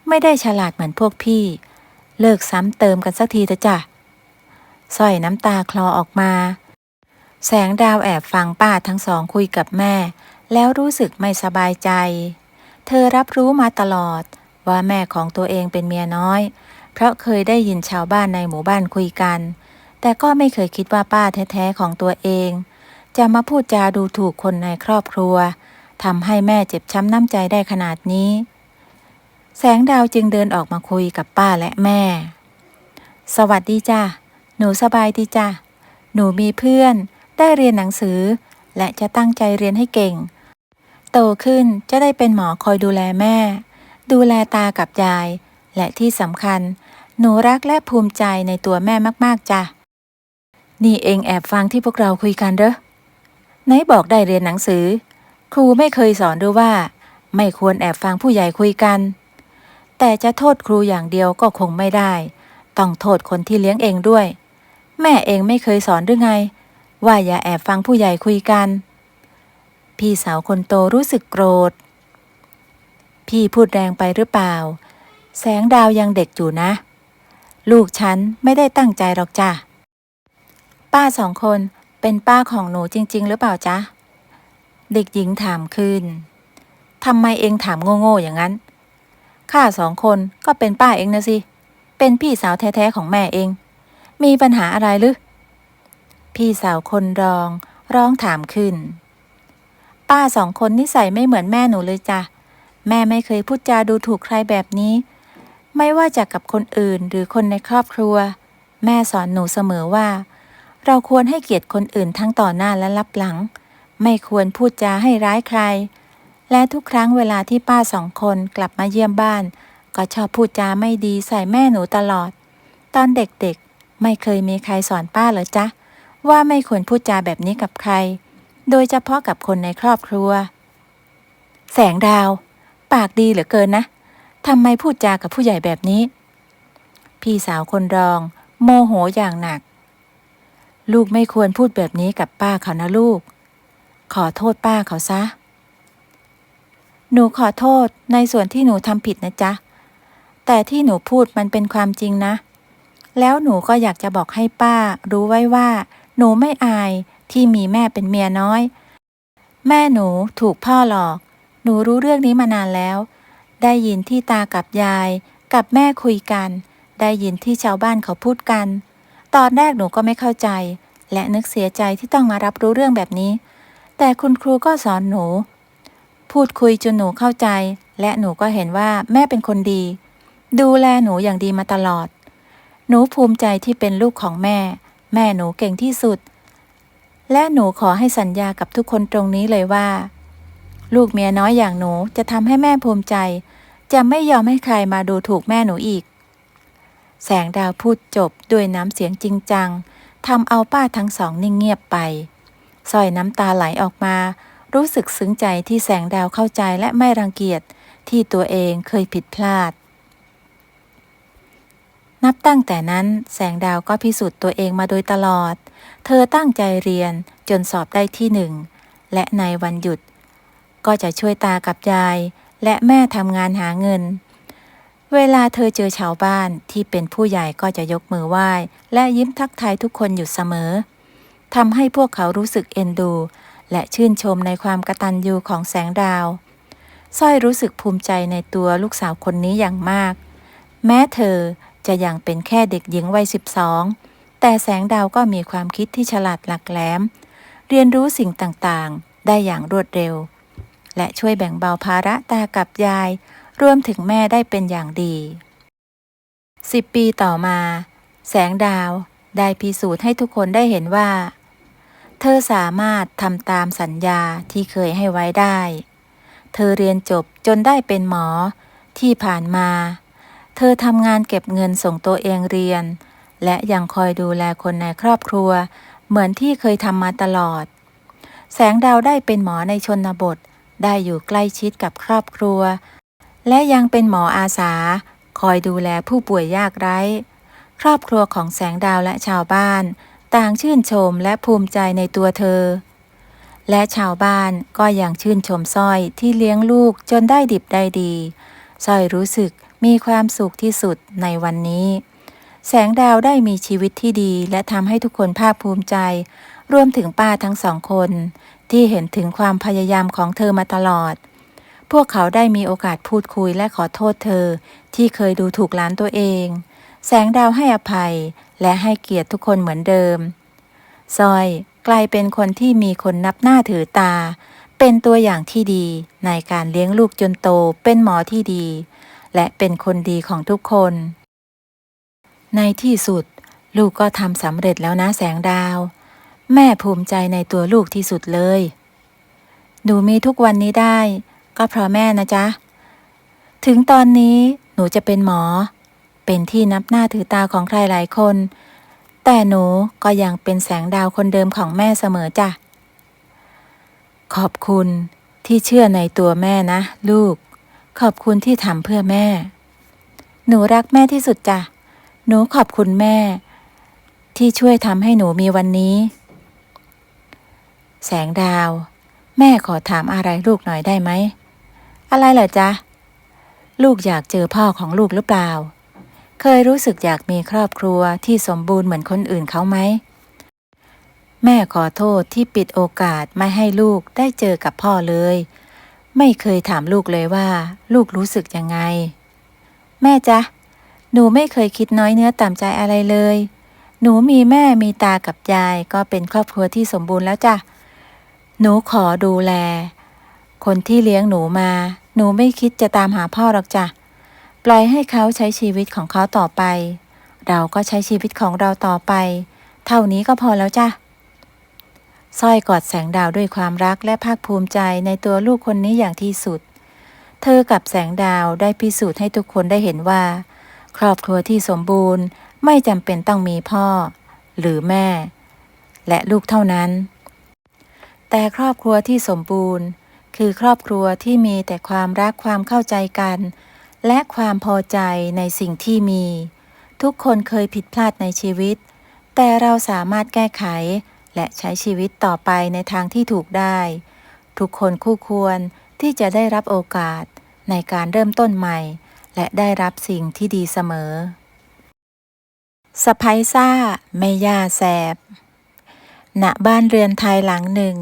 ไม่ได้ฉลาดเหมือนพวกพี่เลิกซ้ำเติมกันสักทีเถอะจ้ะสร้อยน้ำตาคลอออกมาแสงดาวแอบฟังป้าทั้งสองคุยกับแม่แล้วรู้สึกไม่สบายใจเธอรับรู้มาตลอดว่าแม่ของตัวเองเป็นเมียน้อยเพราะเคยได้ยินชาวบ้านในหมู่บ้านคุยกันแต่ก็ไม่เคยคิดว่าป้าแท้ๆของตัวเองจะมาพูดจาดูถูกคนในครอบครัวทำให้แม่เจ็บช้ำน้ำใจได้ขนาดนี้แสงดาวจึงเดินออกมาคุยกับป้าและแม่สวัสดีจ้ะหนูสบายดีจ้ะหนูมีเพื่อนได้เรียนหนังสือและจะตั้งใจเรียนให้เก่งโตขึ้นจะได้เป็นหมอคอยดูแลแม่ดูแลตากับยายและที่สำคัญหนูรักและภูมิใจในตัวแม่มากๆจ้ะนี่เองแอบฟังที่พวกเราคุยกันเหรอไหนบอกได้เรียนหนังสือครูไม่เคยสอนด้วยว่าไม่ควรแอบฟังผู้ใหญ่คุยกันแต่จะโทษครูอย่างเดียวก็คงไม่ได้ต้องโทษคนที่เลี้ยงเองด้วยแม่เองไม่เคยสอนหรือไงว่าอย่าแอบฟังผู้ใหญ่คุยกันพี่สาวคนโตรู้สึกโกรธพี่พูดแรงไปหรือเปล่าแสงดาวยังเด็กอยู่นะลูกฉันไม่ได้ตั้งใจหรอกจ้ะป้าสองคนเป็นป้าของหนูจริงๆหรือเปล่าจ๊ะเด็กหญิงถามขึ้นทำไมเองถามโง่ๆอย่างนั้นข้าสองคนก็เป็นป้าเองนะสิเป็นพี่สาวแท้ๆของแม่เองมีปัญหาอะไรหรือพี่สาวคนรองร้องถามขึ้นป้าสองคนนิสัยไม่เหมือนแม่หนูเลยจ้ะแม่ไม่เคยพูดจาดูถูกใครแบบนี้ไม่ว่าจะกับคนอื่นหรือคนในครอบครัวแม่สอนหนูเสมอว่าเราควรให้เกียรติคนอื่นทั้งต่อหน้าและรับหลังไม่ควรพูดจาให้ร้ายใครและทุกครั้งเวลาที่ป้าสองคนกลับมาเยี่ยมบ้านก็ชอบพูดจาไม่ดีใส่แม่หนูตลอดตอนเด็กๆไม่เคยมีใครสอนป้าเหรอจ๊ะว่าไม่ควรพูดจาแบบนี้กับใครโดยเฉพาะกับคนในครอบครัวแสงดาวปากดีเหลือเกินนะทำไมพูดจากับผู้ใหญ่แบบนี้พี่สาวคนรองโมโหอย่างหนักลูกไม่ควรพูดแบบนี้กับป้าเขานะลูกขอโทษป้าเขาซะหนูขอโทษในส่วนที่หนูทำผิดนะจ๊ะแต่ที่หนูพูดมันเป็นความจริงนะแล้วหนูก็อยากจะบอกให้ป้ารู้ไว้ว่าหนูไม่อายที่มีแม่เป็นเมียน้อยแม่หนูถูกพ่อหลอกหนูรู้เรื่องนี้มานานแล้วได้ยินที่ตากับยายกับแม่คุยกันได้ยินที่ชาวบ้านเขาพูดกันตอนแรกหนูก็ไม่เข้าใจและนึกเสียใจที่ต้องมารับรู้เรื่องแบบนี้แต่คุณครูก็สอนหนูพูดคุยจนหนูเข้าใจและหนูก็เห็นว่าแม่เป็นคนดีดูแลหนูอย่างดีมาตลอดหนูภูมิใจที่เป็นลูกของแม่แม่หนูเก่งที่สุด และหนูขอให้สัญญากับทุกคนตรงนี้เลยว่าลูกเมียน้อยอย่างหนูจะทำให้แม่ภูมิใจจะไม่ยอมให้ใครมาดูถูกแม่หนูอีกแสงดาวพูดจบด้วยน้ำเสียงจริงจังทำเอาป้าทั้งสองนิ่งเงียบไปสร้อยน้ำตาไหลออกมารู้สึกซึ้งใจที่แสงดาวเข้าใจและไม่รังเกียจที่ตัวเองเคยผิดพลาดนับตั้งแต่นั้นแสงดาวก็พิสูจน์ตัวเองมาโดยตลอดเธอตั้งใจเรียนจนสอบได้ที่หนึ่งและในวันหยุดก็จะช่วยตากับยายและแม่ทำงานหาเงินเวลาเธอเจอชาวบ้านที่เป็นผู้ใหญ่ก็จะยกมือไหว้และยิ้มทักทายทุกคนอยู่เสมอทำให้พวกเขารู้สึกเอ็นดูและชื่นชมในความกตัญญูของแสงดาวสร้อยรู้สึกภูมิใจในตัวลูกสาวคนนี้อย่างมากแม้เธอจะยังเป็นแค่เด็กหญิงวัย12แต่แสงดาวก็มีความคิดที่ฉลาดหลักแหลมเรียนรู้สิ่งต่างๆได้อย่างรวดเร็วและช่วยแบ่งเบาภาระตากับยายรวมถึงแม่ได้เป็นอย่างดี10 ปีต่อมาแสงดาวได้พิสูจน์ให้ทุกคนได้เห็นว่าเธอสามารถทำตามสัญญาที่เคยให้ไว้ได้เธอเรียนจบจนได้เป็นหมอที่ผ่านมาเธอทำงานเก็บเงินส่งตัวเองเรียนและยังคอยดูแลคนในครอบครัวเหมือนที่เคยทำมาตลอดแสงดาวได้เป็นหมอในชนบทได้อยู่ใกล้ชิดกับครอบครัวและยังเป็นหมออาสาคอยดูแลผู้ป่วยยากไร้ครอบครัวของแสงดาวและชาวบ้านต่างชื่นชมและภูมิใจในตัวเธอและชาวบ้านก็ยังชื่นชมสร้อยที่เลี้ยงลูกจนได้ดิบได้ดีสร้อยรู้สึกมีความสุขที่สุดในวันนี้แสงดาวได้มีชีวิตที่ดีและทำให้ทุกคนภาคภูมิใจรวมถึงป้าทั้งสองคนที่เห็นถึงความพยายามของเธอมาตลอดพวกเขาได้มีโอกาสพูดคุยและขอโทษเธอที่เคยดูถูกหลานตัวเองแสงดาวให้อภัยและให้เกียรติทุกคนเหมือนเดิมสร้อยกลายเป็นคนที่มีคนนับหน้าถือตาเป็นตัวอย่างที่ดีในการเลี้ยงลูกจนโตเป็นหมอที่ดีและเป็นคนดีของทุกคนในที่สุดลูกก็ทำสำเร็จแล้วนะแสงดาวแม่ภูมิใจในตัวลูกที่สุดเลยหนูมีทุกวันนี้ได้ก็เพราะแม่นะจ๊ะถึงตอนนี้หนูจะเป็นหมอเป็นที่นับหน้าถือตาของใครหลายคนแต่หนูก็ยังเป็นแสงดาวคนเดิมของแม่เสมอจ้ะขอบคุณที่เชื่อในตัวแม่นะลูกขอบคุณที่ทำเพื่อแม่หนูรักแม่ที่สุดจ้ะหนูขอบคุณแม่ที่ช่วยทำให้หนูมีวันนี้แสงดาวแม่ขอถามอะไรลูกหน่อยได้ไหมอะไรเหรอจ๊ะลูกอยากเจอพ่อของลูกหรือเปล่าเคยรู้สึกอยากมีครอบครัวที่สมบูรณ์เหมือนคนอื่นเขาไหมแม่ขอโทษที่ปิดโอกาสไม่ให้ลูกได้เจอกับพ่อเลยไม่เคยถามลูกเลยว่าลูกรู้สึกยังไงแม่จ๊ะหนูไม่เคยคิดน้อยเนื้อต่ำใจอะไรเลยหนูมีแม่มีตากับยายก็เป็นครอบครัวที่สมบูรณ์แล้วจ้ะหนูขอดูแลคนที่เลี้ยงหนูมาหนูไม่คิดจะตามหาพ่อหรอกจ้ะปล่อยให้เขาใช้ชีวิตของเขาต่อไปเราก็ใช้ชีวิตของเราต่อไปเท่านี้ก็พอแล้วจ้ะสร้อยกอดแสงดาวด้วยความรักและภาคภูมิใจในตัวลูกคนนี้อย่างที่สุดเธอกับแสงดาวได้พิสูจน์ให้ทุกคนได้เห็นว่าครอบครัวที่สมบูรณ์ไม่จำเป็นต้องมีพ่อหรือแม่และลูกเท่านั้นแต่ครอบครัวที่สมบูรณ์คือครอบครัวที่มีแต่ความรักความเข้าใจกันและความพอใจในสิ่งที่มีทุกคนเคยผิดพลาดในชีวิตแต่เราสามารถแก้ไขและใช้ชีวิตต่อไปในทางที่ถูกได้ทุกคนคู่ควรที่จะได้รับโอกาสในการเริ่มต้นใหม่และได้รับสิ่งที่ดีเสมอสะใภ้ซ่าแม่ย่าแสบณบ้านเรือนไทยหลังหนึ่ง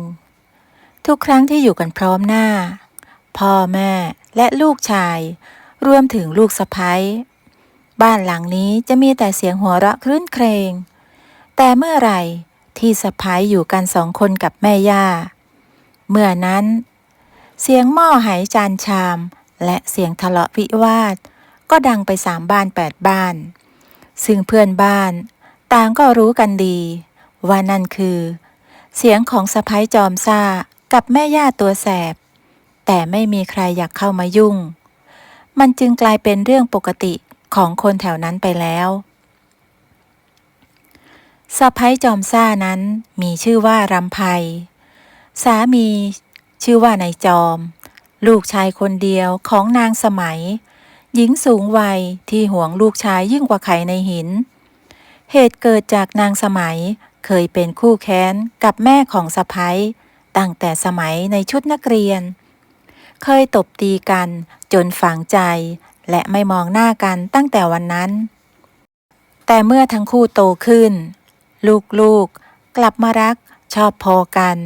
ทุกครั้งที่อยู่กันพร้อมหน้าพ่อแม่และลูกชายรวมถึงลูกสะใภ้บ้านหลังนี้จะมีแต่เสียงหัวเราะครื้นเครงแต่เมื่อไหร่ที่สะใภ้อยู่กัน2 คนกับแม่ย่าเมื่อนั้นเสียงหม้อไหจานชามและเสียงทะเลาะวิวาทก็ดังไป3 บ้าน 8 บ้านซึ่งเพื่อนบ้านต่างก็รู้กันดีว่านั่นคือ เสียงของสะใภ้จอมซ่ากับแม่ย่าตัวแสบแต่ไม่มีใครอยากเข้ามายุ่งมันจึงกลายเป็นเรื่องปกติของคนแถวนั้นไปแล้วสะใภ้จอมซ่านั้นมีชื่อว่ารำไพสามีชื่อว่านายจอมลูกชายคนเดียวของนางสมัยหญิงสูงวัยที่หวงลูกชายยิ่งกว่าไข่ในหินเหตุเกิดจากนางสมัยเคยเป็นคู่แค้นกับแม่ของสะใภ้ตั้งแต่สมัยในชุดนักเรียนเคยตบตีกันจนฝังใจและไม่มองหน้ากันตั้งแต่วันนั้นแต่เมื่อทั้งคู่โตขึ้นลูกๆกลับมารักชอบพอกัน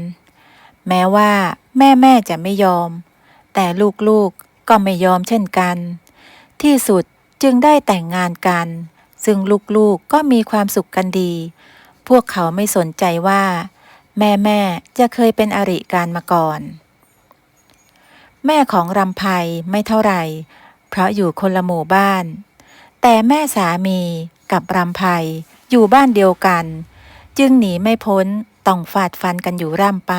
แม้ว่าแม่จะไม่ยอมแต่ลูกๆก็ไม่ยอมเช่นกันที่สุดจึงได้แต่งงานกันซึ่งลูกๆก็มีความสุขกันดีพวกเขาไม่สนใจว่าแม่จะเคยเป็นอริกันมาก่อนแม่ของรำไพไม่เท่าไหร่เพราะอยู่คนละหมู่บ้านแต่แม่สามีกับรำไพอยู่บ้านเดียวกันจึงหนีไม่พ้นต้องฟาดฟันกันอยู่ร่ำไป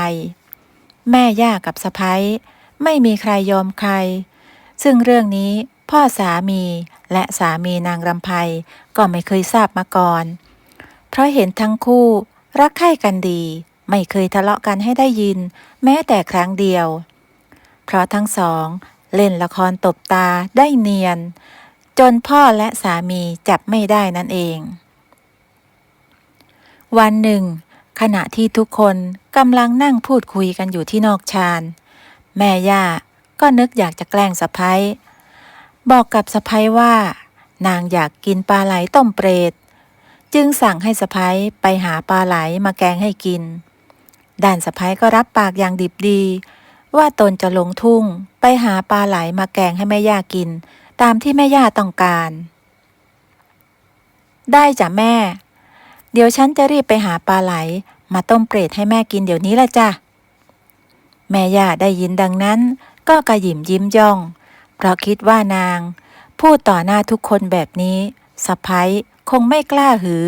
แม่ย่ากับสะใภ้ไม่มีใครยอมใครซึ่งเรื่องนี้พ่อสามีและสามีนางรำไพก็ไม่เคยทราบมาก่อนเพราะเห็นทั้งคู่รักใคร่กันดีไม่เคยทะเลาะกันให้ได้ยินแม้แต่ครั้งเดียวเพราะทั้งสองเล่นละครตบตาได้เนียนจนพ่อและสามีจับไม่ได้นั่นเองวันหนึ่งขณะที่ทุกคนกำลังนั่งพูดคุยกันอยู่ที่นอกชานแม่ย่าก็นึกอยากจะแกล้งสะใภ้บอกกับสะใภ้ว่านางอยากกินปลาไหลต้มเปรตจึงสั่งให้สะใภ้ไปหาปลาไหลมาแกงให้กินด้านสะใภ้ก็รับปากอย่างดิบดีว่าตนจะลงทุ่งไปหาปลาไหลมาแกงให้แม่ย่ากินตามที่แม่ย่าต้องการได้จ้ะแม่เดี๋ยวฉันจะรีบไปหาปลาไหลมาต้มเปรตให้แม่กินเดี๋ยวนี้ละจ้ะแม่ย่าได้ยินดังนั้นก็กระหยิ่มยิ้มย่องเพราะคิดว่านางพูดต่อหน้าทุกคนแบบนี้สะใภ้คงไม่กล้าหือ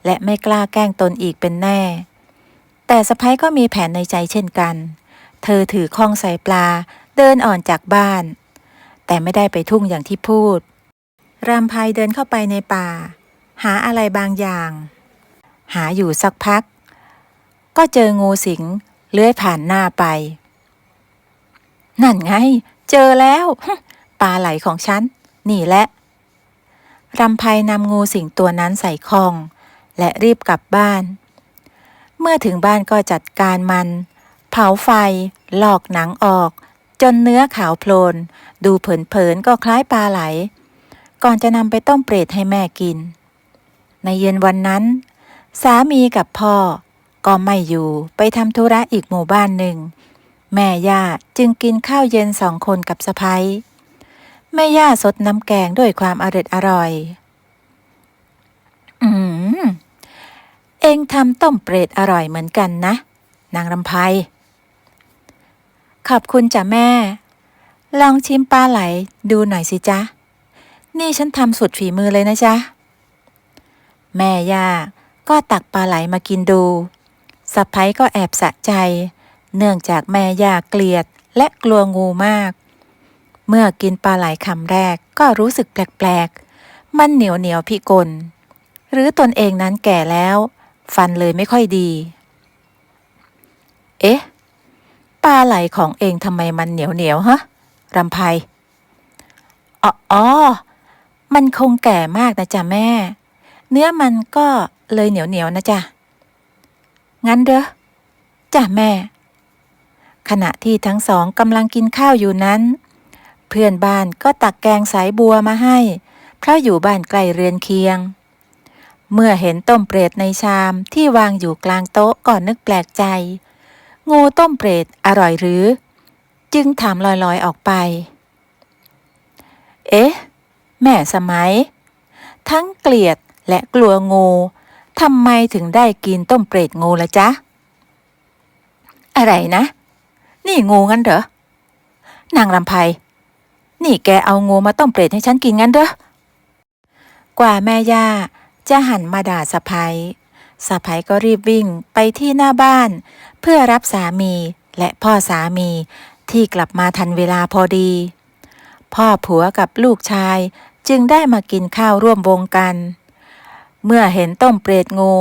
และไม่กล้าแกล้งตนอีกเป็นแน่แต่สะใภ้ก็มีแผนในใจเช่นกันเธอถือข้องใส่ปลาเดินอ่อนจากบ้านแต่ไม่ได้ไปทุ่งอย่างที่พูดรำไพเดินเข้าไปในป่าหาอะไรบางอย่างหาอยู่สักพักก็เจองูสิงเลื้อยผ่านหน้าไปนั่นไงเจอแล้วปลาไหลของฉันนี่แหละรำไพนำงูสิงตัวนั้นใส่ข้องและรีบกลับบ้านเมื่อถึงบ้านก็จัดการมันเผาไฟลอกหนังออกจนเนื้อขาวโพลนดูเผินๆก็คล้ายปลาไหลก่อนจะนำไปต้มเปรตให้แม่กินในเย็นวันนั้นสามีกับพ่อก็ไม่อยู่ไปทำธุระอีกหมู่บ้านหนึ่งแม่ย่าจึงกินข้าวเย็น2 คนกับสะใภ้แม่ย่าสดน้ำแกงด้วยความอร่อยเอ็งทำต้มเปรตอร่อยเหมือนกันนะนางรำไพขอบคุณจ้ะแม่ลองชิมปลาไหลดูหน่อยสิจ๊ะนี่ฉันทำสุดฝีมือเลยนะจ๊ะแม่ย่าก็ตักปลาไหลมากินดูสะใภ้ก็แอบสะใจเนื่องจากแม่ย่าเกลียดและกลัวงูมากเมื่อกินปลาไหลคำแรกก็รู้สึกแปลกๆมันเหนียวพิกลหรือตนเองนั้นแก่แล้วฟันเลยไม่ค่อยดีเอ๊ะปลาไหลของเองทำไมมันเหนียวฮะรำไพอ๋อมันคงแก่มากนะจ๊ะแม่เนื้อมันก็เลยเหนียวนะจ๊ะงั้นเด้อจ้ะแม่ขณะที่ทั้งสองกำลังกินข้าวอยู่นั้นเพื่อนบ้านก็ตักแกงสายบัวมาให้เพราะอยู่บ้านใกล้เรือนเคียงเมื่อเห็นต้มเปรตในชามที่วางอยู่กลางโต๊ะก่อนนึกแปลกใจงูต้มเปรตอร่อยหรือจึงถามลอยๆออกไปเอ๊ะแม่สมัยทั้งเกลียดและกลัวงูทำไมถึงได้กินต้มเปรตงูล่ะจ๊ะอะไรนะนี่งูงั้นเหรอนางรำไพนี่แกเอางูมาต้มเปรตให้ฉันกินงั้นเหรอกว่าแม่ย่าจะหันมาด่าสะใภ้ สะใภ้ก็รีบวิ่งไปที่หน้าบ้านเพื่อรับสามีและพ่อสามีที่กลับมาทันเวลาพอดี พ่อผัวกับลูกชายจึงได้มากินข้าวร่วมวงกัน เมื่อเห็นต้มเปรตงู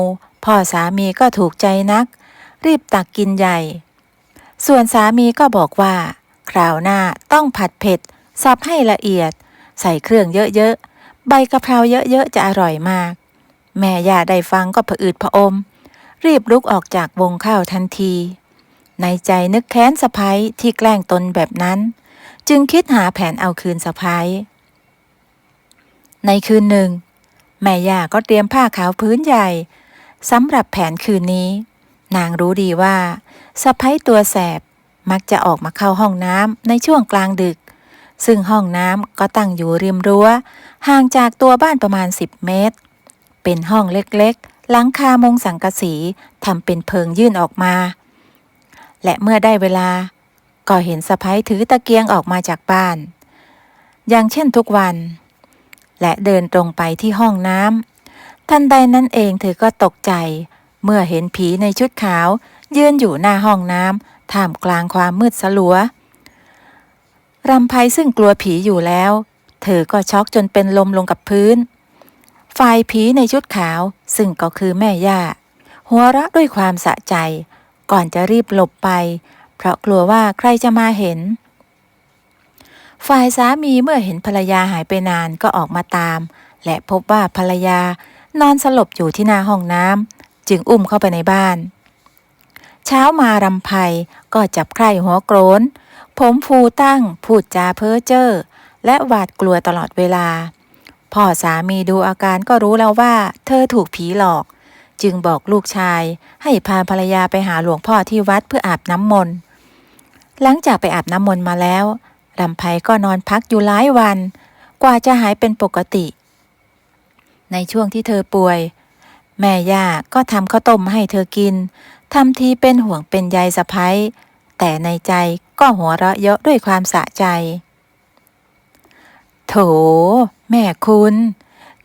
พ่อสามีก็ถูกใจนักรีบตักกินใหญ่ ส่วนสามีก็บอกว่าคราวหน้าต้องผัดเผ็ดสับให้ละเอียดใส่เครื่องเยอะๆใบกะเพราเยอะๆจะอร่อยมากแม่ย่าได้ฟังก็ผะอืดผะอมรีบลุกออกจากวงข้าวทันทีในใจนึกแค้นสะใภ้ที่แกล้งตนแบบนั้นจึงคิดหาแผนเอาคืนสะใภ้ในคืนหนึ่งแม่ย่าก็เตรียมผ้าขาวพื้นใหญ่สำหรับแผนคืนนี้นางรู้ดีว่าสะใภ้ตัวแสบมักจะออกมาเข้าห้องน้ำในช่วงกลางดึกซึ่งห้องน้ำก็ตั้งอยู่ริมรั้วห่างจากตัวบ้านประมาณ10 เมตรเป็นห้องเล็กๆหลังคามุงสังกะสีทำเป็นเพิงยื่นออกมาและเมื่อได้เวลาก็เห็นสะใภ้ถือตะเกียงออกมาจากบ้านอย่างเช่นทุกวันและเดินตรงไปที่ห้องน้ำทันใดนั้นเองเธอก็ตกใจเมื่อเห็นผีในชุดขาวยืนอยู่หน้าห้องน้ำท่ามกลางความมืดสลัวรำไพซึ่งกลัวผีอยู่แล้วเธอก็ช็อกจนเป็นลมลงกับพื้นฝ่ายผีในชุดขาวซึ่งก็คือแม่ย่าหัวเราะด้วยความสะใจก่อนจะรีบหลบไปเพราะกลัวว่าใครจะมาเห็นฝ่ายสามีเมื่อเห็นภรรยาหายไปนานก็ออกมาตามและพบว่าภรรยานอนสลบอยู่ที่หน้าห้องน้ำจึงอุ้มเข้าไปในบ้านเช้ามารำไพก็จับไคร่หัวโกรนผมฟูตั้งพูดจาเพ้อเจ้อและหวาดกลัวตลอดเวลาพ่อสามีดูอาการก็รู้แล้วว่าเธอถูกผีหลอกจึงบอกลูกชายให้พาภรรยาไปหาหลวงพ่อที่วัดเพื่ออาบน้ำมนต์หลังจากไปอาบน้ำมนต์มาแล้วรำไพก็นอนพักอยู่หลายวันกว่าจะหายเป็นปกติในช่วงที่เธอป่วยแม่ย่าก็ทำข้าวต้มให้เธอกินทำทีเป็นห่วงเป็นใยสะใภ้แต่ในใจก็หัวเราะเยาะด้วยความสะใจโถแม่คุณ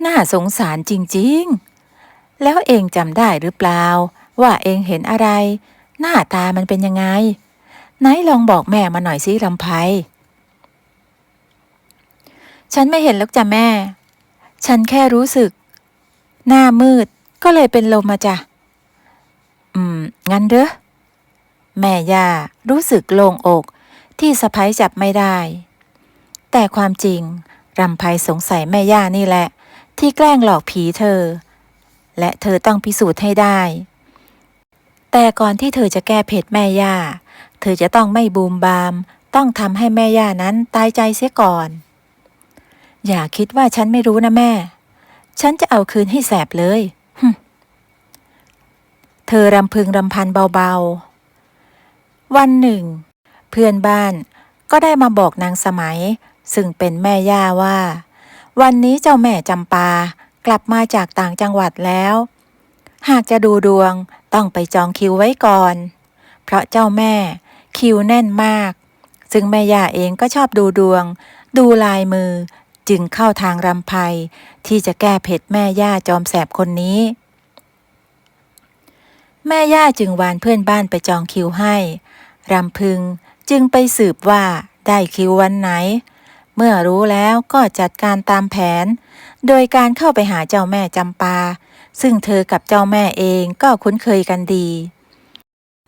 น่าสงสารจริงๆแล้วเองจำได้หรือเปล่าว่าเองเห็นอะไรหน้าตามันเป็นยังไงไหนลองบอกแม่มาหน่อยสิรำไพฉันไม่เห็นหรอกจ้ะแม่ฉันแค่รู้สึกหน้ามืดก็เลยเป็นลมมาจ้ะงั้นเด้อแม่ย่ารู้สึกโล่งอกที่สะใภ้จับไม่ได้แต่ความจริงรำไพสงสัยแม่ย่านี่แหละที่แกล้งหลอกผีเธอและเธอต้องพิสูจน์ให้ได้แต่ก่อนที่เธอจะแก้เผ็ดแม่ย่าเธอจะต้องไม่บูมบามต้องทำให้แม่ย่านั้นตายใจเสียก่อนอย่าคิดว่าฉันไม่รู้นะแม่ฉันจะเอาคืนให้แสบเลยเธอรำพึงรำพันเบาๆวันหนึ่งเพื่อนบ้านก็ได้มาบอกนางสมัยซึ่งเป็นแม่ย่าว่าวันนี้เจ้าแม่จำปากลับมาจากต่างจังหวัดแล้วหากจะดูดวงต้องไปจองคิวไว้ก่อนเพราะเจ้าแม่คิวแน่นมากซึ่งแม่ย่าเองก็ชอบดูดวงดูลายมือจึงเข้าทางรำไพที่จะแก้เผ็ดแม่ย่าจอมแสบคนนี้แม่ย่าจึงวานเพื่อนบ้านไปจองคิวให้รำพึงจึงไปสืบว่าได้คิววันไหนเมื่อรู้แล้วก็จัดการตามแผนโดยการเข้าไปหาเจ้าแม่จำปาซึ่งเธอกับเจ้าแม่เองก็คุ้นเคยกันดี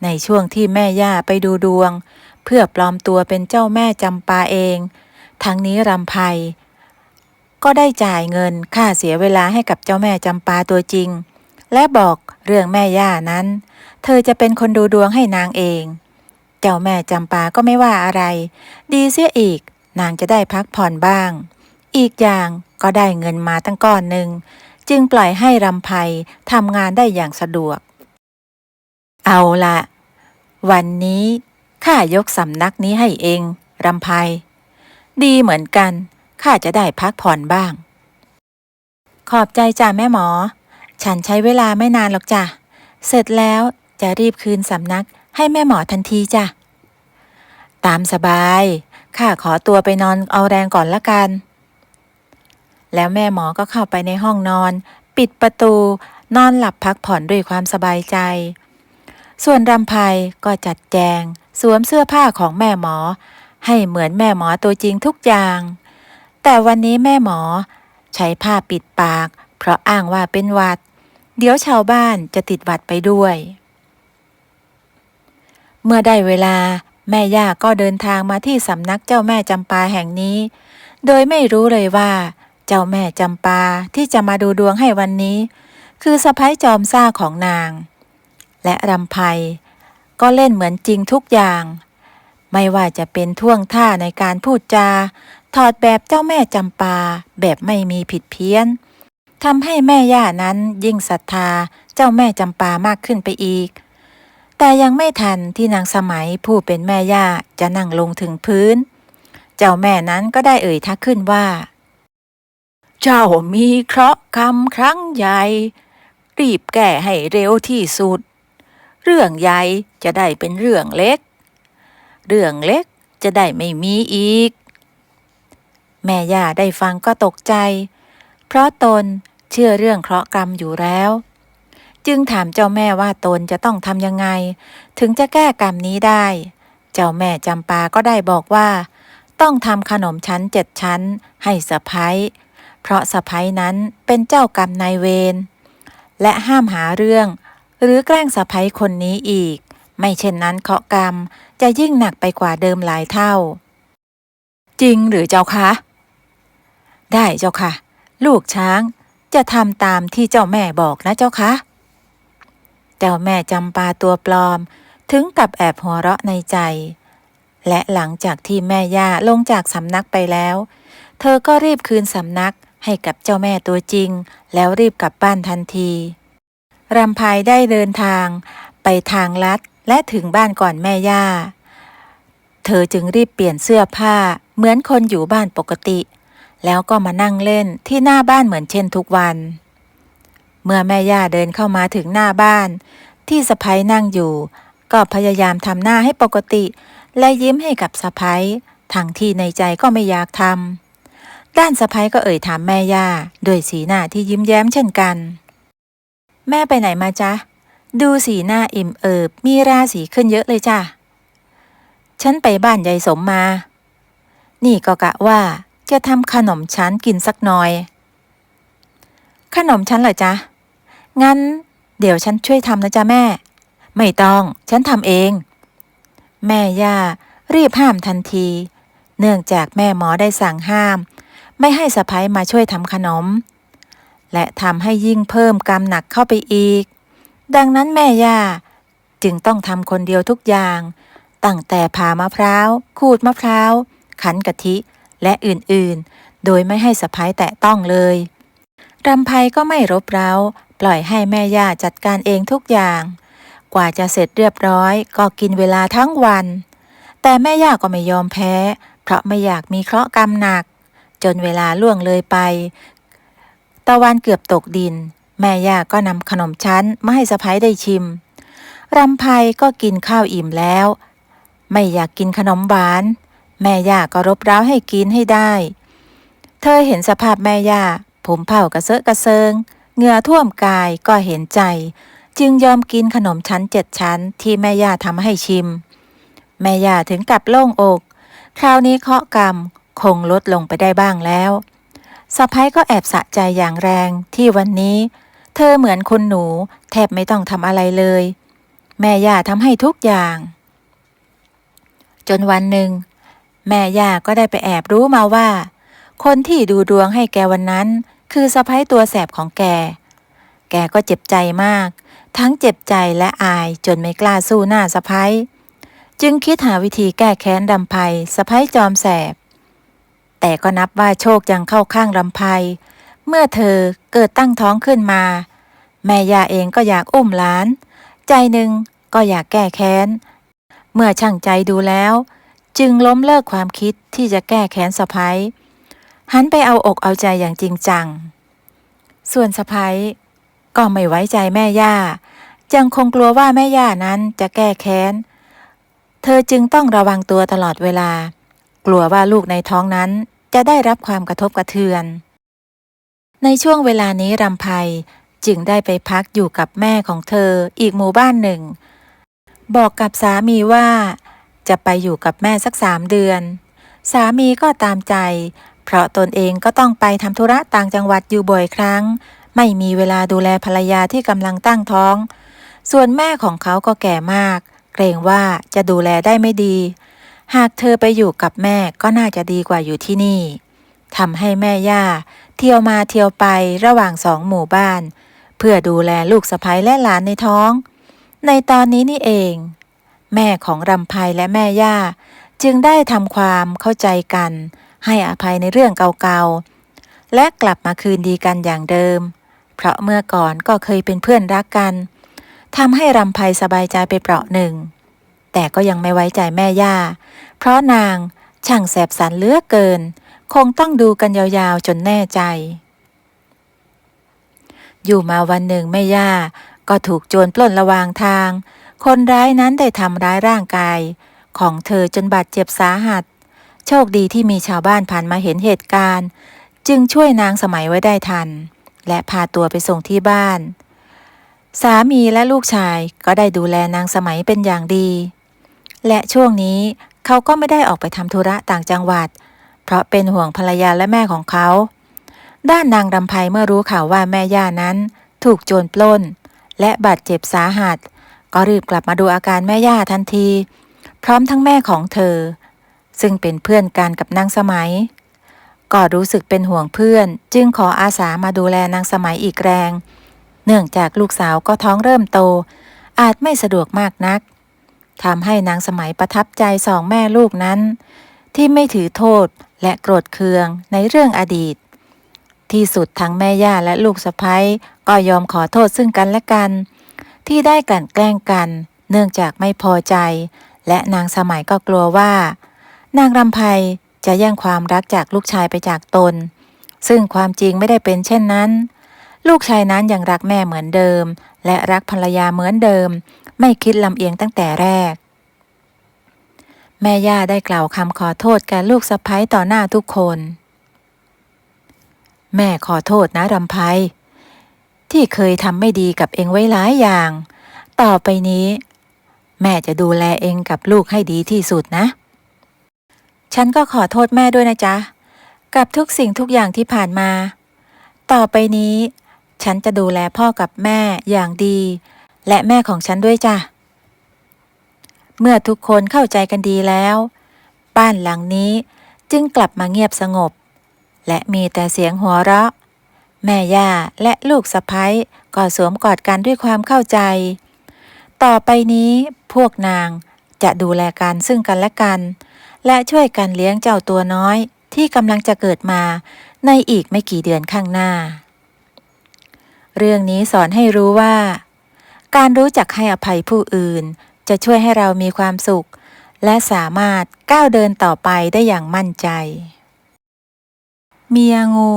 ในช่วงที่แม่ย่าไปดูดวงเพื่อปลอมตัวเป็นเจ้าแม่จำปาเองทั้งนี้รำไพก็ได้จ่ายเงินค่าเสียเวลาให้กับเจ้าแม่จำปาตัวจริงและบอกเรื่องแม่ย่านั้นเธอจะเป็นคนดูดวงให้นางเองเจ้าแม่จำปาก็ไม่ว่าอะไรดีเสียอีกนางจะได้พักผ่อนบ้างอีกอย่างก็ได้เงินมาตั้งก้อนหนึ่งจึงปล่อยให้รำไพทำงานได้อย่างสะดวกเอาละวันนี้ข้ายกสำนักนี้ให้เองรำไพดีเหมือนกันข้าจะได้พักผ่อนบ้างขอบใจจ้ะแม่หมอฉันใช้เวลาไม่นานหรอกจ้ะเสร็จแล้วจะรีบคืนสำนักให้แม่หมอทันทีจ้ะตามสบายข้าขอตัวไปนอนเอาแรงก่อนละกันแล้วแม่หมอก็เข้าไปในห้องนอนปิดประตู นอนหลับพักผ่อนด้วยความสบายใจส่วนรำไพก็จัดแจงสวมเสื้อผ้าของแม่หมอให้เหมือนแม่หมอตัวจริงทุกอย่างแต่วันนี้แม่หมอใช้ผ้าปิดปากเพราะอ้างว่าเป็นหวัดเดี๋ยวชาวบ้านจะติดหวัดไปด้วยเมื่อได้เวลาแม่ย่าก็เดินทางมาที่สำนักเจ้าแม่จำปาแห่งนี้โดยไม่รู้เลยว่าเจ้าแม่จำปาที่จะมาดูดวงให้วันนี้คือสะใภ้จอมซ่าของนางและรำไพก็เล่นเหมือนจริงทุกอย่างไม่ว่าจะเป็นท่วงท่าในการพูดจาถอดแบบเจ้าแม่จำปาแบบไม่มีผิดเพี้ยนทำให้แม่ย่านั้นยิ่งศรัทธาเจ้าแม่จำปามากขึ้นไปอีกแต่ยังไม่ทันที่นางสมัยผู้เป็นแม่ย่าจะนั่งลงถึงพื้นเจ้าแม่นั้นก็ได้เอ่ยทักขึ้นว่าเจ้ามีเคราะห์กรรมครั้งใหญ่รีบแก้ให้เร็วที่สุดเรื่องใหญ่จะได้เป็นเรื่องเล็กเรื่องเล็กจะได้ไม่มีอีกแม่ย่าได้ฟังก็ตกใจเพราะตนเชื่อเรื่องเคราะห์กรรมอยู่แล้วจึงถามเจ้าแม่ว่าตนจะต้องทำยังไงถึงจะแก้กรรมนี้ได้เจ้าแม่จำปาก็ได้บอกว่าต้องทำขนมชั้น7 ชั้นให้สะใภ้เพราะสะใภ้นั้นเป็นเจ้ากรรมนายเวรและห้ามหาเรื่องหรือแกล้งสะใภ้คนนี้อีกไม่เช่นนั้นเคราะห์กรรมจะยิ่งหนักไปกว่าเดิมหลายเท่าจริงหรือเจ้าคะได้เจ้าค่ะลูกช้างจะทำตามที่เจ้าแม่บอกนะเจ้าคะเจ้าแม่จำปาตัวปลอมถึงกับแอบหัวเราะในใจและหลังจากที่แม่ย่าลงจากสำนักไปแล้วเธอก็รีบคืนสำนักให้กับเจ้าแม่ตัวจริงแล้วรีบกลับบ้านทันทีรำไพได้เดินทางไปทางลัดและถึงบ้านก่อนแม่ย่าเธอจึงรีบเปลี่ยนเสื้อผ้าเหมือนคนอยู่บ้านปกติแล้วก็มานั่งเล่นที่หน้าบ้านเหมือนเช่นทุกวันเมื่อแม่ย่าเดินเข้ามาถึงหน้าบ้านที่สะใภ้นั่งอยู่ก็พยายามทำหน้าให้ปกติและยิ้มให้กับสะใภ้ทั้งที่ในใจก็ไม่อยากทำด้านสะใภ้ก็เอ่ยถามแม่ย่าด้วยสีหน้าที่ยิ้มแย้มเช่นกันแม่ไปไหนมาจ๊ะดูสีหน้าอิ่มเอิบมีราศีขึ้นเยอะเลยจ้ะฉันไปบ้านยายสมมานี่ก็กะว่าจะทำขนมชั้นกินสักหน่อยขนมชั้นเหรอจ๊ะงั้นเดี๋ยวฉันช่วยทำนะจ๊ะแม่ไม่ต้องฉันทำเองแม่ย่ารีบห้ามทันทีเนื่องจากแม่หมอได้สั่งห้ามไม่ให้สะใภ้มาช่วยทำขนมและทำให้ยิ่งเพิ่มกรรมหนักเข้าไปอีกดังนั้นแม่ย่าจึงต้องทำคนเดียวทุกอย่างตั้งแต่ผ่ามะพร้าวขูดมะพร้าวขันกะทิและอื่นๆโดยไม่ให้สะใภ้แตะต้องเลยรำไพก็ไม่รบเร้าปล่อยให้แม่ย่าจัดการเองทุกอย่างกว่าจะเสร็จเรียบร้อยก็กินเวลาทั้งวันแต่แม่ย่าก็ไม่ยอมแพ้เพราะไม่อยากมีเคราะห์กรรมหนักจนเวลาล่วงเลยไปตะวันเกือบตกดินแม่ย่าก็นำขนมชั้นมาให้สะใภ้ได้ชิมรำไพก็กินข้าวอิ่มแล้วไม่อยากกินขนมหวานแม่ย่าก็รบเร้าให้กินให้ได้เธอเห็นสภาพแม่ย่าผมเผ่ากระเซาะกระเซิงเหงื่อท่วมกายก็เห็นใจจึงยอมกินขนมชั้น7 ชั้นที่แม่ย่าทำให้ชิมแม่ย่าถึงกับโล่งอกคราวนี้เคราะห์กรรมคงลดลงไปได้บ้างแล้วสะใภ้ก็แอบสะใจอย่างแรงที่วันนี้เธอเหมือนคุณหนูแทบไม่ต้องทำอะไรเลยแม่ย่าทำให้ทุกอย่างจนวันหนึ่งแม่ย่าก็ได้ไปแอบรู้มาว่าคนที่ดูดวงให้แกวันนั้นคือสะใภ้ตัวแสบของแกก็เจ็บใจมากทั้งเจ็บใจและอายจนไม่กล้าสู้หน้าสะใภ้จึงคิดหาวิธีแก้แค้นรำไพสะใภ้จอมแสบแต่ก็นับว่าโชคยังเข้าข้างรำไพเมื่อเธอเกิดตั้งท้องขึ้นมาแม่ย่าเองก็อยากอุ้มหลานใจหนึ่งก็อยากแก้แค้นเมื่อชั่งใจดูแล้วจึงล้มเลิกความคิดที่จะแก้แค้นสะใภ้หันไปเอาอกเอาใจอย่างจริงจังส่วนสะใภ้ก็ไม่ไว้ใจแม่ย่ายังคงกลัวว่าแม่ย่านั้นจะแก้แค้นเธอจึงต้องระวังตัวตลอดเวลากลัวว่าลูกในท้องนั้นจะได้รับความกระทบกระเทือนในช่วงเวลานี้รำไพ จึงได้ไปพักอยู่กับแม่ของเธออีกหมู่บ้านหนึ่งบอกกับสามีว่าจะไปอยู่กับแม่สัก3 เดือนสามีก็ตามใจเพราะตนเองก็ต้องไปทำธุระต่างจังหวัดอยู่บ่อยครั้งไม่มีเวลาดูแลภรรยาที่กำลังตั้งท้องส่วนแม่ของเขาก็แก่มากเกรงว่าจะดูแลได้ไม่ดีหากเธอไปอยู่กับแม่ก็น่าจะดีกว่าอยู่ที่นี่ทำให้แม่ย่าเที่ยวมาเที่ยวไประหว่าง2 หมู่บ้านเพื่อดูแลลูกสะใภ้และหลานในท้องในตอนนี้นี่เองแม่ของรำไพและแม่ย่าจึงได้ทำความเข้าใจกันให้อภัยในเรื่องเก่าๆและกลับมาคืนดีกันอย่างเดิมเพราะเมื่อก่อนก็เคยเป็นเพื่อนรักกันทำให้รำไพสบายใจไปเปราะหนึ่งแต่ก็ยังไม่ไว้ใจแม่ย่าเพราะนางช่างแสบสันเหลือเกินคงต้องดูกันยาวๆจนแน่ใจอยู่มาวันหนึ่งแม่ย่าก็ถูกโจรปล้นระหว่างทางคนร้ายนั้นได้ทำร้ายร่างกายของเธอจนบาดเจ็บสาหัสโชคดีที่มีชาวบ้านผ่านมาเห็นเหตุการณ์จึงช่วยนางสมัยไว้ได้ทันและพาตัวไปส่งที่บ้านสามีและลูกชายก็ได้ดูแลนางสมัยเป็นอย่างดีและช่วงนี้เขาก็ไม่ได้ออกไปทำธุระต่างจังหวัดเพราะเป็นห่วงภรรยาและแม่ของเขาด้านนางรำไพเมื่อรู้ข่าวว่าแม่ย่านั้นถูกโจรปล้นและบาดเจ็บสาหัสก็รีบกลับมาดูอาการแม่ย่าทันทีพร้อมทั้งแม่ของเธอซึ่งเป็นเพื่อนกันกับนางสมัยก็รู้สึกเป็นห่วงเพื่อนจึงขออาสามาดูแลนางสมัยอีกแรงเนื่องจากลูกสาวก็ท้องเริ่มโตอาจไม่สะดวกมากนักทำให้นางสมัยประทับใจ2 แม่ลูกนั้นที่ไม่ถือโทษและโกรธเคืองในเรื่องอดีตที่สุดทั้งแม่ย่าและลูกสะใภ้ก็ยอมขอโทษซึ่งกันและกันที่ได้กลั่นแกล้งกันเนื่องจากไม่พอใจและนางสมัยก็กลัวว่านางรำไพจะแย่งความรักจากลูกชายไปจากตนซึ่งความจริงไม่ได้เป็นเช่นนั้นลูกชายนั้นยังรักแม่เหมือนเดิมและรักภรรยาเหมือนเดิมไม่คิดลำเอียงตั้งแต่แรกแม่ย่าได้กล่าวคำขอโทษแก่ลูกสะใภ้ต่อหน้าทุกคนแม่ขอโทษนะรำไพที่เคยทำไม่ดีกับเองไว้หลายอย่างต่อไปนี้แม่จะดูแลเองกับลูกให้ดีที่สุดนะฉันก็ขอโทษแม่ด้วยนะจ๊ะกับทุกสิ่งทุกอย่างที่ผ่านมาต่อไปนี้ฉันจะดูแลพ่อกับแม่อย่างดีและแม่ของฉันด้วยจ้ะเมื่อทุกคนเข้าใจกันดีแล้วบ้านหลังนี้จึงกลับมาเงียบสงบและมีแต่เสียงหัวเราะแม่ย่าและลูกสะใภ้ก็สวมกอดกันด้วยความเข้าใจต่อไปนี้พวกนางจะดูแลกันซึ่งกันและกันและช่วยกันเลี้ยงเจ้าตัวน้อยที่กำลังจะเกิดมาในอีกไม่กี่เดือนข้างหน้าเรื่องนี้สอนให้รู้ว่าการรู้จักให้อภัยผู้อื่นจะช่วยให้เรามีความสุขและสามารถก้าวเดินต่อไปได้อย่างมั่นใจเมียงู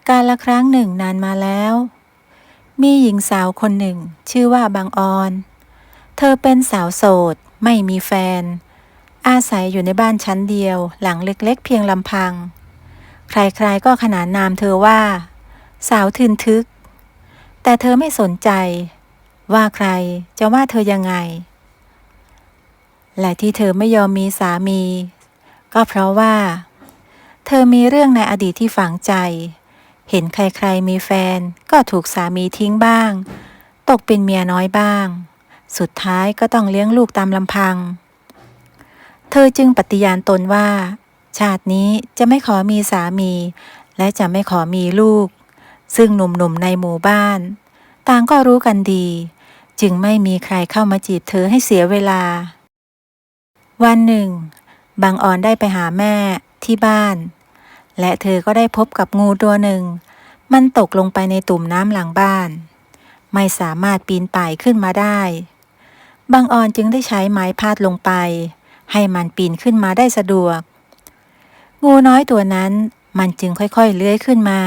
กาลครั้งหนึ่งนานมาแล้วมีหญิงสาวคนหนึ่งชื่อว่าบางออนเธอเป็นสาวโสดไม่มีแฟนอาศัยอยู่ในบ้านชั้นเดียวหลังเล็กๆเพียงลำพังใครๆก็ขนานนามเธอว่าสาวทึนทึกแต่เธอไม่สนใจว่าใครจะว่าเธอยังไงและที่เธอไม่ยอมมีสามีก็เพราะว่าเธอมีเรื่องในอดีตที่ฝังใจเห็นใครๆมีแฟนก็ถูกสามีทิ้งบ้างตกเป็นเมียน้อยบ้างสุดท้ายก็ต้องเลี้ยงลูกตามลำพังเธอจึงปฏิญาณตนว่าชาตินี้จะไม่ขอมีสามีและจะไม่ขอมีลูกซึ่งหนุ่มๆในหมู่บ้านต่างก็รู้กันดีจึงไม่มีใครเข้ามาจีบเธอให้เสียเวลาวันหนึ่งบางออนได้ไปหาแม่ที่บ้านและเธอก็ได้พบกับงูตัวหนึ่งมันตกลงไปในตุ่มน้ำหลังบ้านไม่สามารถปีนป่ายขึ้นมาได้บางออนจึงได้ใช้ไม้พาดลงไปให้มันปีนขึ้นมาได้สะดวกงูน้อยตัวนั้นมันจึงค่อยๆเลื้อยขึ้นมา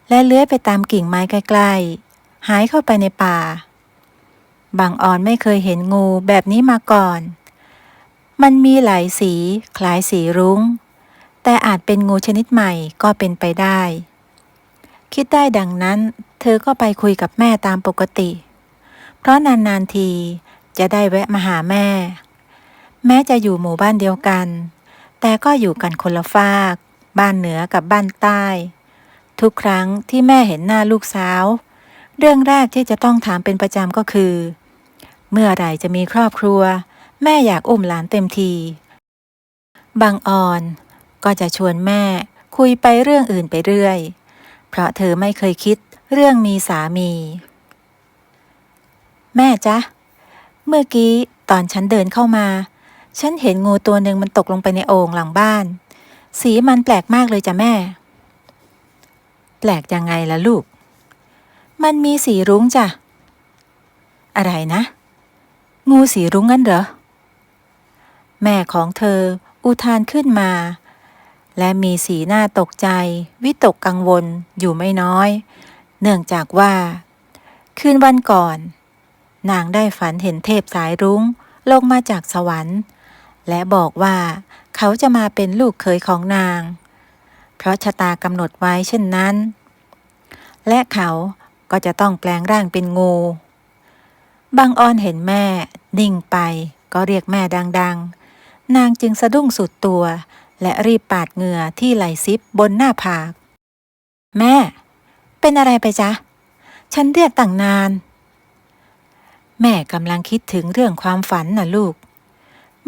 และเลื้อยไปตามกิ่งไม้ใกล้ๆหายเข้าไปในป่าบางออนไม่เคยเห็นงูแบบนี้มาก่อนมันมีหลายสีคล้ายสีรุ้งแต่อาจเป็นงูชนิดใหม่ก็เป็นไปได้ คิดได้ดังนั้นเธอก็ไปคุยกับแม่ตามปกติเพราะนานๆทีจะได้แวะมาหาแม่แม้จะอยู่หมู่บ้านเดียวกันแต่ก็อยู่กันคนละฝากบ้านเหนือกับบ้านใต้ทุกครั้งที่แม่เห็นหน้าลูกสาวเรื่องแรกที่จะต้องถามเป็นประจำก็คือเมื่อไหร่จะมีครอบครัวแม่อยากอุ้มหลานเต็มทีบางอ่อนก็จะชวนแม่คุยไปเรื่องอื่นไปเรื่อยเพราะเธอไม่เคยคิดเรื่องมีสามีแม่จ๊ะเมื่อกี้ตอนฉันเดินเข้ามาฉันเห็นงูตัวหนึ่งมันตกลงไปในโอ่งหลังบ้านสีมันแปลกมากเลยจ้ะแม่แปลกยังไงล่ะลูกมันมีสีรุ้งจ้ะอะไรนะงูสีรุ้งงั้นเหรอแม่ของเธออุทานขึ้นมาและมีสีหน้าตกใจวิตกกังวลอยู่ไม่น้อยเนื่องจากว่าคืนวันก่อนนางได้ฝันเห็นเทพสายรุ้งลงมาจากสวรรค์และบอกว่าเขาจะมาเป็นลูกเขยของนางเพราะชะตากำหนดไว้เช่นนั้นและเขาก็จะต้องแปลงร่างเป็นงูบางออนเห็นแม่นิ่งไปก็เรียกแม่ดังๆนางจึงสะดุ้งสุดตัวและรีบปาดเหงื่อที่ไหล่ซิบบนหน้าผากแม่เป็นอะไรไปจ๊ะฉันเรียกตั้งนานแม่กำลังคิดถึงเรื่องความฝันน่ะลูก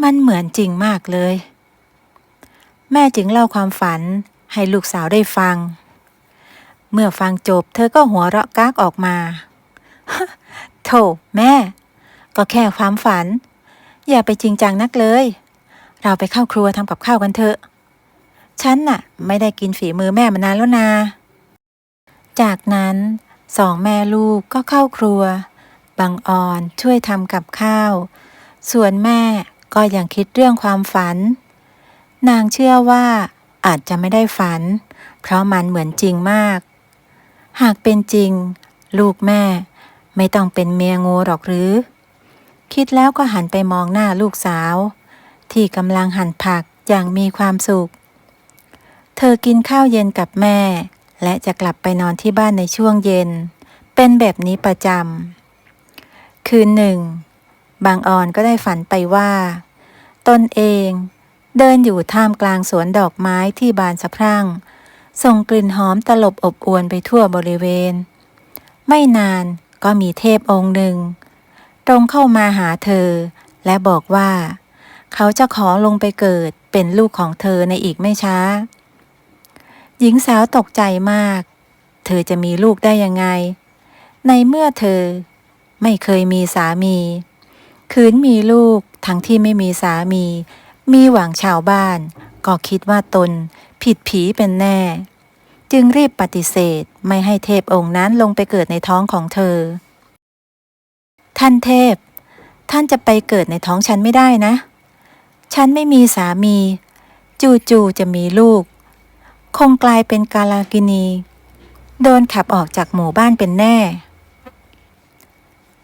มันเหมือนจริงมากเลยแม่จึงเล่าความฝันให้ลูกสาวได้ฟังเมื่อฟังจบเธอก็หัวเราะก๊ากออกมา โธ่แม่ก็แค่ความฝันอย่าไปจริงจังนักเลยเราไปเข้าครัวทำกับข้าวกันเถอะฉันน่ะไม่ได้กินฝีมือแม่มานานแล้วนาจากนั้นสองแม่ลูกก็เข้าครัวบางออนช่วยทำกับข้าวส่วนแม่ก็ยังคิดเรื่องความฝันนางเชื่อว่าอาจจะไม่ได้ฝันเพราะมันเหมือนจริงมากหากเป็นจริงลูกแม่ไม่ต้องเป็นเมียงูหรอกหรือคิดแล้วก็หันไปมองหน้าลูกสาวที่กำลังหั่นผักอย่างมีความสุขเธอกินข้าวเย็นกับแม่และจะกลับไปนอนที่บ้านในช่วงเย็นเป็นแบบนี้ประจำคืนหนึ่งบางออนก็ได้ฝันไปว่าตนเองเดินอยู่ท่ามกลางสวนดอกไม้ที่บานสะพรั่งส่งกลิ่นหอมตลบอบอวนไปทั่วบริเวณไม่นานก็มีเทพองค์หนึ่งตรงเข้ามาหาเธอและบอกว่าเขาจะขอลงไปเกิดเป็นลูกของเธอในอีกไม่ช้าหญิงสาวตกใจมากเธอจะมีลูกได้ยังไงในเมื่อเธอไม่เคยมีสามีคืนมีลูกทั้งที่ไม่มีสามีหวังชาวบ้านก็คิดว่าตนผิดผีเป็นแน่จึงรีบปฏิเสธไม่ให้เทพองค์นั้นลงไปเกิดในท้องของเธอท่านเทพท่านจะไปเกิดในท้องฉันไม่ได้นะฉันไม่มีสามีจู่ๆจะมีลูกคงกลายเป็นกาลากินีโดนขับออกจากหมู่บ้านเป็นแน่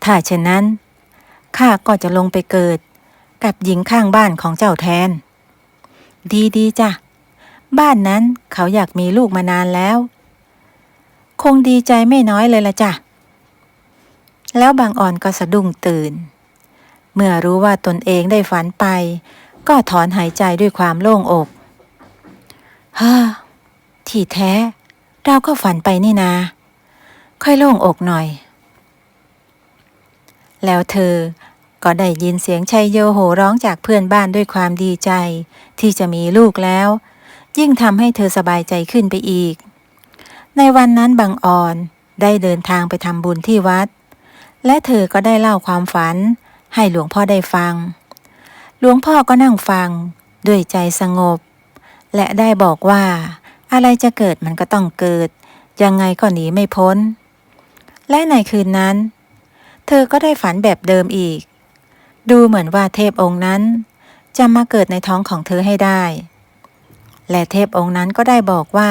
ถ้าเช่นนั้นข้าก็จะลงไปเกิดกับหญิงข้างบ้านของเจ้าแทนดีจ้ะบ้านนั้นเขาอยากมีลูกมานานแล้วคงดีใจไม่น้อยเลยละจ้ะแล้วบางอ่อนก็สะดุ้งตื่นเมื่อรู้ว่าตนเองได้ฝันไปก็ถอนหายใจด้วยความโล่งอกฮ่าที่แท้เราก็ฝันไปนี่นาค่อยโล่งอกหน่อยแล้วเธอก็ได้ยินเสียงชัยโยโห่ร้องจากเพื่อนบ้านด้วยความดีใจที่จะมีลูกแล้วยิ่งทำให้เธอสบายใจขึ้นไปอีกในวันนั้นบางอ่อนได้เดินทางไปทำบุญที่วัดและเธอก็ได้เล่าความฝันให้หลวงพ่อได้ฟังหลวงพ่อก็นั่งฟังด้วยใจสงบและได้บอกว่าอะไรจะเกิดมันก็ต้องเกิดยังไงก็หนีไม่พ้นและในคืนนั้นเธอก็ได้ฝันแบบเดิมอีกดูเหมือนว่าเทพองค์นั้นจะมาเกิดในท้องของเธอให้ได้และเทพองค์นั้นก็ได้บอกว่า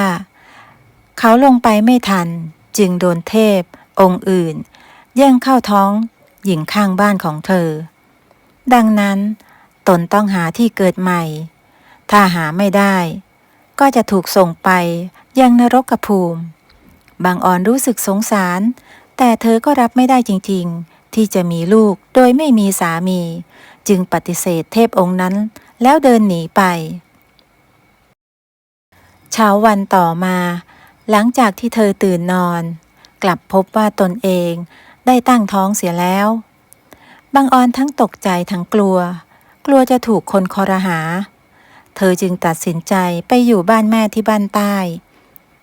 เขาลงไปไม่ทันจึงโดนเทพองค์อื่นแย่งเข้าท้องหญิงข้างบ้านของเธอดังนั้นตนต้องหาที่เกิดใหม่ถ้าหาไม่ได้ก็จะถูกส่งไปยังนรกภูมิ บางออนรู้สึกสงสารแต่เธอก็รับไม่ได้จริงๆที่จะมีลูกโดยไม่มีสามีจึงปฏิเสธเทพองค์นั้นแล้วเดินหนีไปเช้าวันต่อมาหลังจากที่เธอตื่นนอนกลับพบว่าตนเองได้ตั้งท้องเสียแล้วบางออนทั้งตกใจทั้งกลัวจะถูกคนคอรหาเธอจึงตัดสินใจไปอยู่บ้านแม่ที่บ้านใต้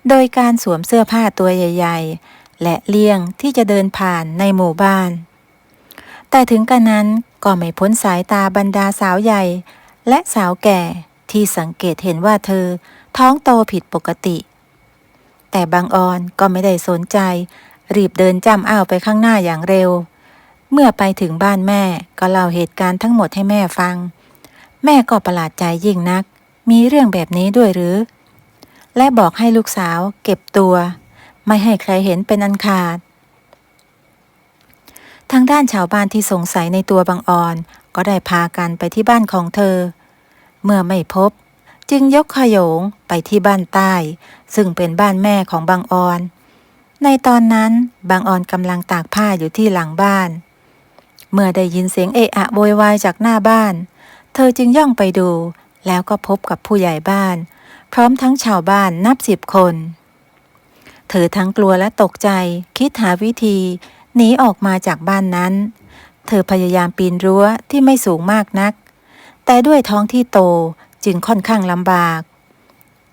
โดยการสวมเสื้อผ้าตัวใหญ่ๆและเลี่ยงที่จะเดินผ่านในหมู่บ้านแต่ถึงกระนั้นก็ไม่พ้นสายตาบรรดาสาวใหญ่และสาวแก่ที่สังเกตเห็นว่าเธอท้องโตผิดปกติแต่บางออนก็ไม่ได้สนใจรีบเดินจ้ำอ้าวไปข้างหน้าอย่างเร็วเมื่อไปถึงบ้านแม่ก็เล่าเหตุการณ์ทั้งหมดให้แม่ฟังแม่ก็ประหลาดใจยิ่งนักมีเรื่องแบบนี้ด้วยหรือและบอกให้ลูกสาวเก็บตัวไม่ให้ใครเห็นเป็นอันขาดทางด้านชาวบ้านที่สงสัยในตัวบางออนก็ได้พากันไปที่บ้านของเธอเมื่อไม่พบจึงยกขโยงไปที่บ้านใต้ซึ่งเป็นบ้านแม่ของบางออนในตอนนั้นบางออนกำลังตากผ้าอยู่ที่หลังบ้านเมื่อได้ยินเสียงเอะอะโวยวายจากหน้าบ้านเธอจึงย่องไปดูแล้วก็พบกับผู้ใหญ่บ้านพร้อมทั้งชาวบ้านนับ10 คนเธอทั้งกลัวและตกใจคิดหาวิธีหนีออกมาจากบ้านนั้นเธอพยายามปีนรั้วที่ไม่สูงมากนักแต่ด้วยท้องที่โตจึงค่อนข้างลำบาก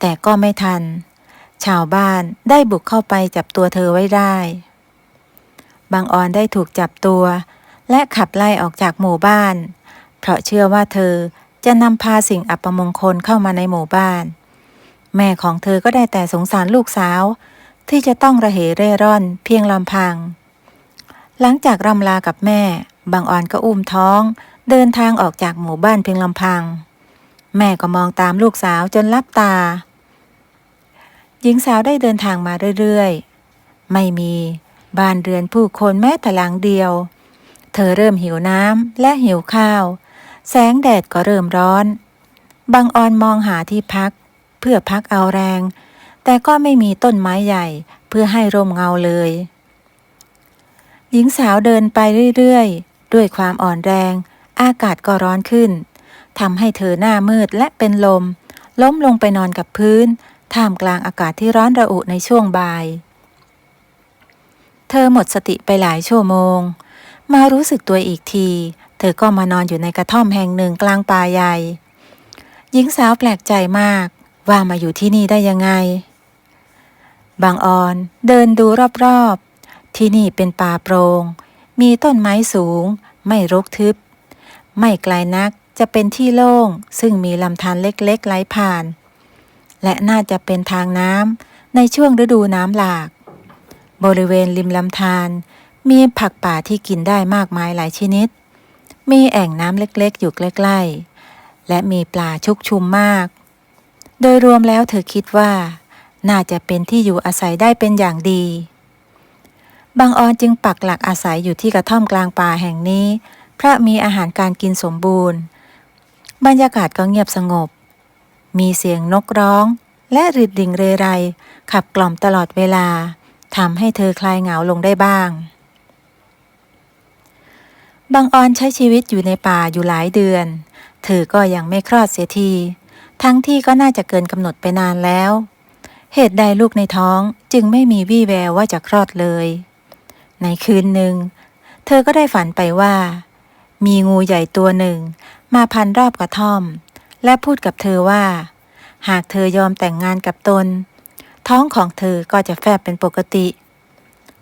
แต่ก็ไม่ทันชาวบ้านได้บุกเข้าไปจับตัวเธอไว้ได้บางออนได้ถูกจับตัวและขับไล่ออกจากหมู่บ้านเพราะเชื่อว่าเธอจะนำพาสิ่งอัปมงคลเข้ามาในหมู่บ้านแม่ของเธอก็ได้แต่สงสารลูกสาวที่จะต้องระเหเร่ร่อนเพียงลำพังหลังจากร่ำลากับแม่บางออนก็อุ้มท้องเดินทางออกจากหมู่บ้านเพียงลำพังแม่ก็มองตามลูกสาวจนลับตาหญิงสาวได้เดินทางมาเรื่อยๆไม่มีบ้านเรือนผู้คนแม้แต่หลังเดียวเธอเริ่มหิวน้ำและหิวข้าวแสงแดดก็เริ่มร้อนบางออนมองหาที่พักเพื่อพักเอาแรงแต่ก็ไม่มีต้นไม้ใหญ่เพื่อให้ร่มเงาเลยหญิงสาวเดินไปเรื่อยๆด้วยความอ่อนแรงอากาศก็ร้อนขึ้นทำให้เธอหน้ามืดและเป็นลมล้มลงไปนอนกับพื้นท่ามกลางอากาศที่ร้อนระอุในช่วงบ่ายเธอหมดสติไปหลายชั่วโมงมารู้สึกตัวอีกทีเธอก็มานอนอยู่ในกระท่อมแห่งหนึ่งกลางป่าใหญ่หญิงสาวแปลกใจมากว่ามาอยู่ที่นี่ได้ยังไงบางออนเดินดูรอบๆที่นี่เป็นป่าโปร่งมีต้นไม้สูงไม่รกทึบไม่ไกลนักจะเป็นที่โล่งซึ่งมีลำธารเล็กๆไหลผ่านและน่าจะเป็นทางน้ำในช่วงฤดูน้ำหลากบริเวณริมลำธารมีผักป่าที่กินได้มากมายหลายชนิดมีแอ่งน้ำเล็กๆอยู่ใกล้ๆและมีปลาชุกชุมมากโดยรวมแล้วเธอคิดว่าน่าจะเป็นที่อยู่อาศัยได้เป็นอย่างดีบางออนจึงปักหลักอาศัยอยู่ที่กระท่อมกลางป่าแห่งนี้เพราะมีอาหารการกินสมบูรณ์บรรยากาศก็เงียบสงบมีเสียงนกร้องและริดริ่งเรไรขับกล่อมตลอดเวลาทำให้เธอคลายเหงาลงได้บ้างบางออนใช้ชีวิตอยู่ในป่าอยู่หลายเดือนเธอก็ยังไม่คลอดเสียทีทั้งที่ก็น่าจะเกินกำหนดไปนานแล้วเหตุใดลูกในท้องจึงไม่มีวี่แววว่าจะคลอดเลยในคืนหนึ่งเธอก็ได้ฝันไปว่ามีงูใหญ่ตัวหนึ่งมาพันรอบกระท่อมและพูดกับเธอว่าหากเธอยอมแต่งงานกับตนท้องของเธอก็จะแฟบเป็นปกติ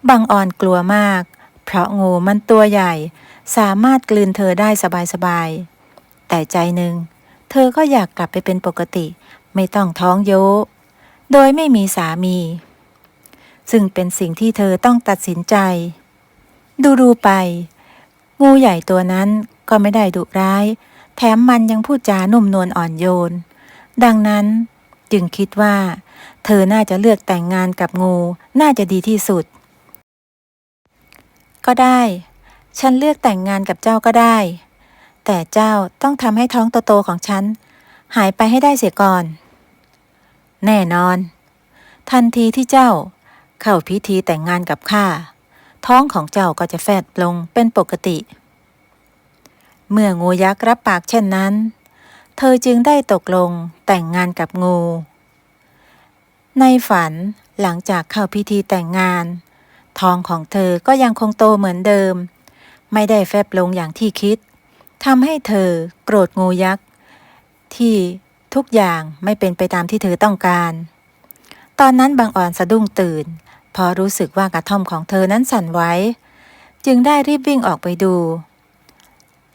บางออนกลัวมากเพราะงูมันตัวใหญ่สามารถกลืนเธอได้สบายๆแต่ใจหนึ่งเธอก็อยากกลับไปเป็นปกติไม่ต้องท้องโยโดยไม่มีสามีซึ่งเป็นสิ่งที่เธอต้องตัดสินใจดูไปงูใหญ่ตัวนั้นก็ไม่ได้ดุร้ายแถมมันยังพูดจานุ่มนวลอ่อนโยนดังนั้นจึงคิดว่าเธอน่าจะเลือกแต่งงานกับงูน่าจะดีที่สุดก็ได้ฉันเลือกแต่งงานกับเจ้าก็ได้แต่เจ้าต้องทำให้ท้องโตๆของฉันหายไปให้ได้เสียก่อนแน่นอนทันทีที่เจ้า เข้าพิธีแต่งงานกับข้าท้องของเจ้าก็จะแฟบลงเป็นปกติ เมื่องูยักษ์รับปากเช่นนั้นเธอจึงได้ตกลงแต่งงานกับงูในฝันหลังจากเข้าพิธีแต่งงานท้องของเธอก็ยังคงโตเหมือนเดิมไม่ได้แฟบลงอย่างที่คิดทำให้เธอโกรธงูยักษ์ที่ทุกอย่างไม่เป็นไปตามที่เธอต้องการตอนนั้นบังอ่อนสะดุ้งตื่นพอรู้สึกว่ากระท่อมของเธอนั้นสั่นไหวจึงได้รีบวิ่งออกไปดู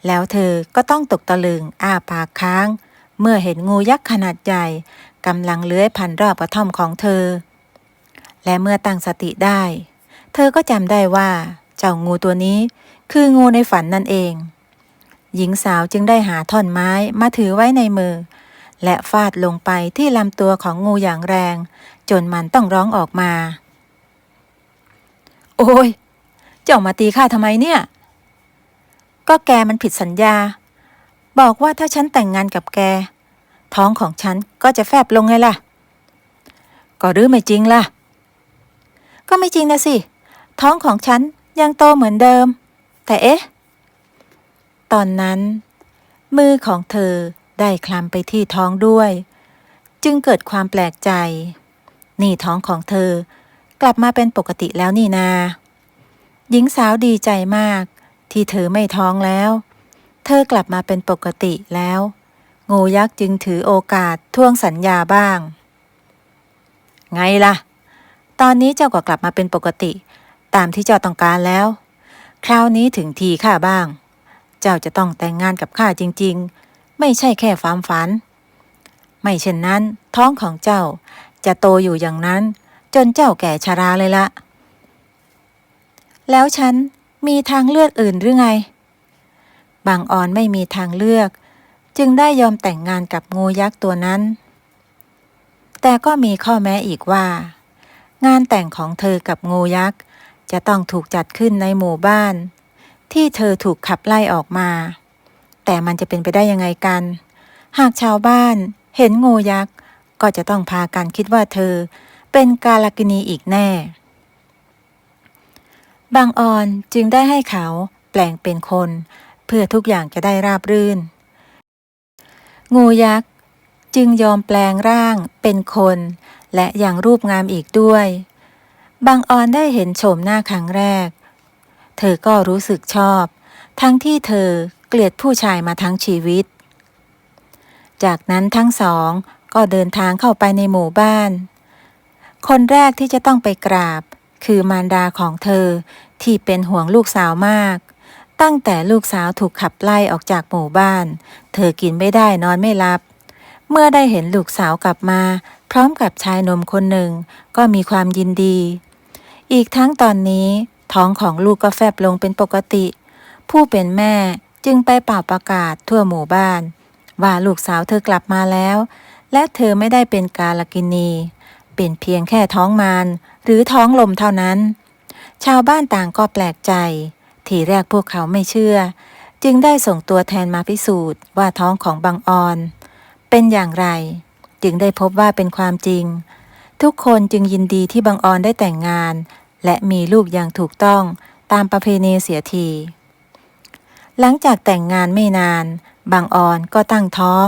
แล้วเธอก็ต้องตกตะลึงอ้าปากค้างเมื่อเห็นงูยักษ์ขนาดใหญ่กำลังเลื้อยผ่านรอบกระท่อมของเธอและเมื่อตั้งสติได้เธอก็จำได้ว่าเจ้างูตัวนี้คืองูในฝันนั่นเองหญิงสาวจึงได้หาท่อนไม้มาถือไว้ในมือและฟาดลงไปที่ลำตัวของงูอย่างแรงจนมันต้องร้องออกมาโอ้ยเจ้ามาตีข้าทำไมเนี่ยก็แกมันผิดสัญญาบอกว่าถ้าฉันแต่งงานกับแกท้องของฉันก็จะแฟบลงไงล่ะก็หรือไม่จริงล่ะก็ไม่จริงนะสิท้องของฉันยังโตเหมือนเดิมแต่เอ๊ะตอนนั้นมือของเธอได้คลำไปที่ท้องด้วยจึงเกิดความแปลกใจนี่ท้องของเธอกลับมาเป็นปกติแล้วนี่นาหญิงสาวดีใจมากที่เธอไม่ท้องแล้วเธอกลับมาเป็นปกติแล้วงูยักษ์จึงถือโอกาสทวงสัญญาบ้างไงล่ะตอนนี้เจ้าก็กลับมาเป็นปกติตามที่เจ้าต้องการแล้วคราวนี้ถึงทีข้าบ้างเจ้าจะต้องแต่งงานกับข้าจริงๆไม่ใช่แค่ความฝันไม่เช่นนั้นท้องของเจ้าจะโตอยู่อย่างนั้นจนเจ้าแก่ชราเลยละแล้วฉันมีทางเลือกอื่นหรือไงบางอ่อนไม่มีทางเลือกจึงได้ยอมแต่งงานกับงูยักษ์ตัวนั้นแต่ก็มีข้อแม้อีกว่างานแต่งของเธอกับงูยักษ์จะต้องถูกจัดขึ้นในหมู่บ้านที่เธอถูกขับไล่ออกมาแต่มันจะเป็นไปได้ยังไงกันหากชาวบ้านเห็นงูยักษ์ก็จะต้องพากันคิดว่าเธอเป็นกาลกิณีอีกแน่บางอ่อนจึงได้ให้เขาแปลงเป็นคนเพื่อทุกอย่างจะได้ราบรื่นงูยักษ์จึงยอมแปลงร่างเป็นคนและอย่างรูปงามอีกด้วยบางอ่อนได้เห็นโฉมหน้าครั้งแรกเธอก็รู้สึกชอบทั้งที่เธอเกลียดผู้ชายมาทั้งชีวิตจากนั้นทั้งสองก็เดินทางเข้าไปในหมู่บ้านคนแรกที่จะต้องไปกราบคือมารดาของเธอที่เป็นห่วงลูกสาวมากตั้งแต่ลูกสาวถูกขับไล่ออกจากหมู่บ้านเธอกินไม่ได้นอนไม่หลับเมื่อได้เห็นลูกสาวกลับมาพร้อมกับชายหนุ่มคนหนึ่งก็มีความยินดีอีกทั้งตอนนี้ท้องของลูกก็แฟบลงเป็นปกติผู้เป็นแม่จึงไปเป่าประกาศทั่วหมู่บ้านว่าลูกสาวเธอกลับมาแล้วและเธอไม่ได้เป็นกาลกิณีเป็นเพียงแค่ท้องมารหรือท้องลมเท่านั้นชาวบ้านต่างก็แปลกใจทีแรกพวกเขาไม่เชื่อจึงได้ส่งตัวแทนมาพิสูจน์ว่าท้องของบังออนเป็นอย่างไรจึงได้พบว่าเป็นความจริงทุกคนจึงยินดีที่บังออนได้แต่งงานและมีลูกอย่างถูกต้องตามประเพณีเสียทีหลังจากแต่งงานไม่นานบังออนก็ตั้งท้อง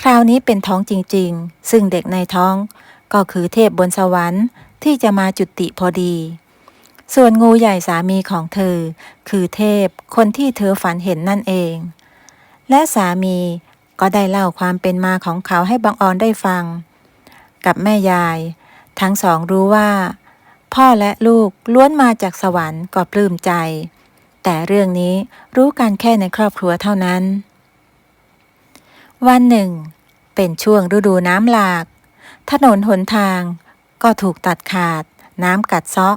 คราวนี้เป็นท้องจริงๆซึ่งเด็กในท้องก็คือเทพบนสวรรค์ที่จะมาจุติพอดีส่วนงูใหญ่สามีของเธอคือเทพคนที่เธอฝันเห็นนั่นเองและสามีก็ได้เล่าความเป็นมาของเขาให้บังออนได้ฟังกับแม่ยายทั้งสองรู้ว่าพ่อและลูกล้วนมาจากสวรรค์ก็ปลื้มใจแต่เรื่องนี้รู้กันแค่ในครอบครัวเท่านั้นวันหนึ่งเป็นช่วงฤดูน้ำหลากถนนหนทางก็ถูกตัดขาดน้ำกัดเซาะ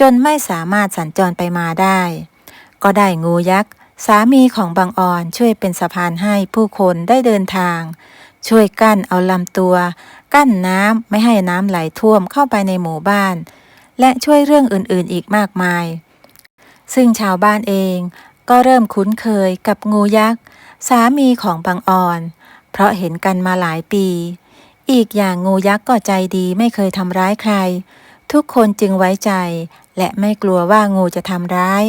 จนไม่สามารถสัญจรไปมาได้ก็ได้งูยักษ์สามีของบังออนช่วยเป็นสะพานให้ผู้คนได้เดินทางช่วยกั้นเอาลำตัวกั้นน้ำไม่ให้น้ำไหลท่วมเข้าไปในหมู่บ้านและช่วยเรื่องอื่นๆอีกมากมายซึ่งชาวบ้านเองก็เริ่มคุ้นเคยกับงูยักษ์สามีของบังออนเพราะเห็นกันมาหลายปีอีกอย่างงูยักษ์ก็ใจดีไม่เคยทำร้ายใคร ทุกคนจึงไว้ใจและไม่กลัวว่างูจะทำร้าย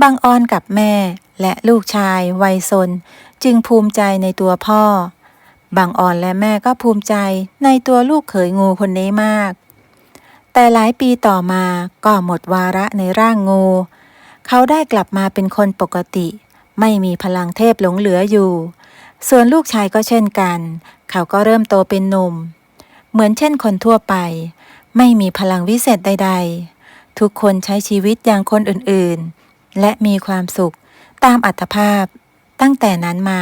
บังออนกับแม่และลูกชายวัยซนจึงภูมิใจในตัวพ่อบังออนและแม่ก็ภูมิใจในตัวลูกเขยงูคนนี้มากแต่หลายปีต่อมาก็หมดวาระในร่างงูเขาได้กลับมาเป็นคนปกติไม่มีพลังเทพหลงเหลืออยู่ส่วนลูกชายก็เช่นกันเขาก็เริ่มโตเป็นหนุ่มเหมือนเช่นคนทั่วไปไม่มีพลังวิเศษใดๆทุกคนใช้ชีวิตอย่างคนอื่นๆและมีความสุขตามอัตภาพตั้งแต่นั้นมา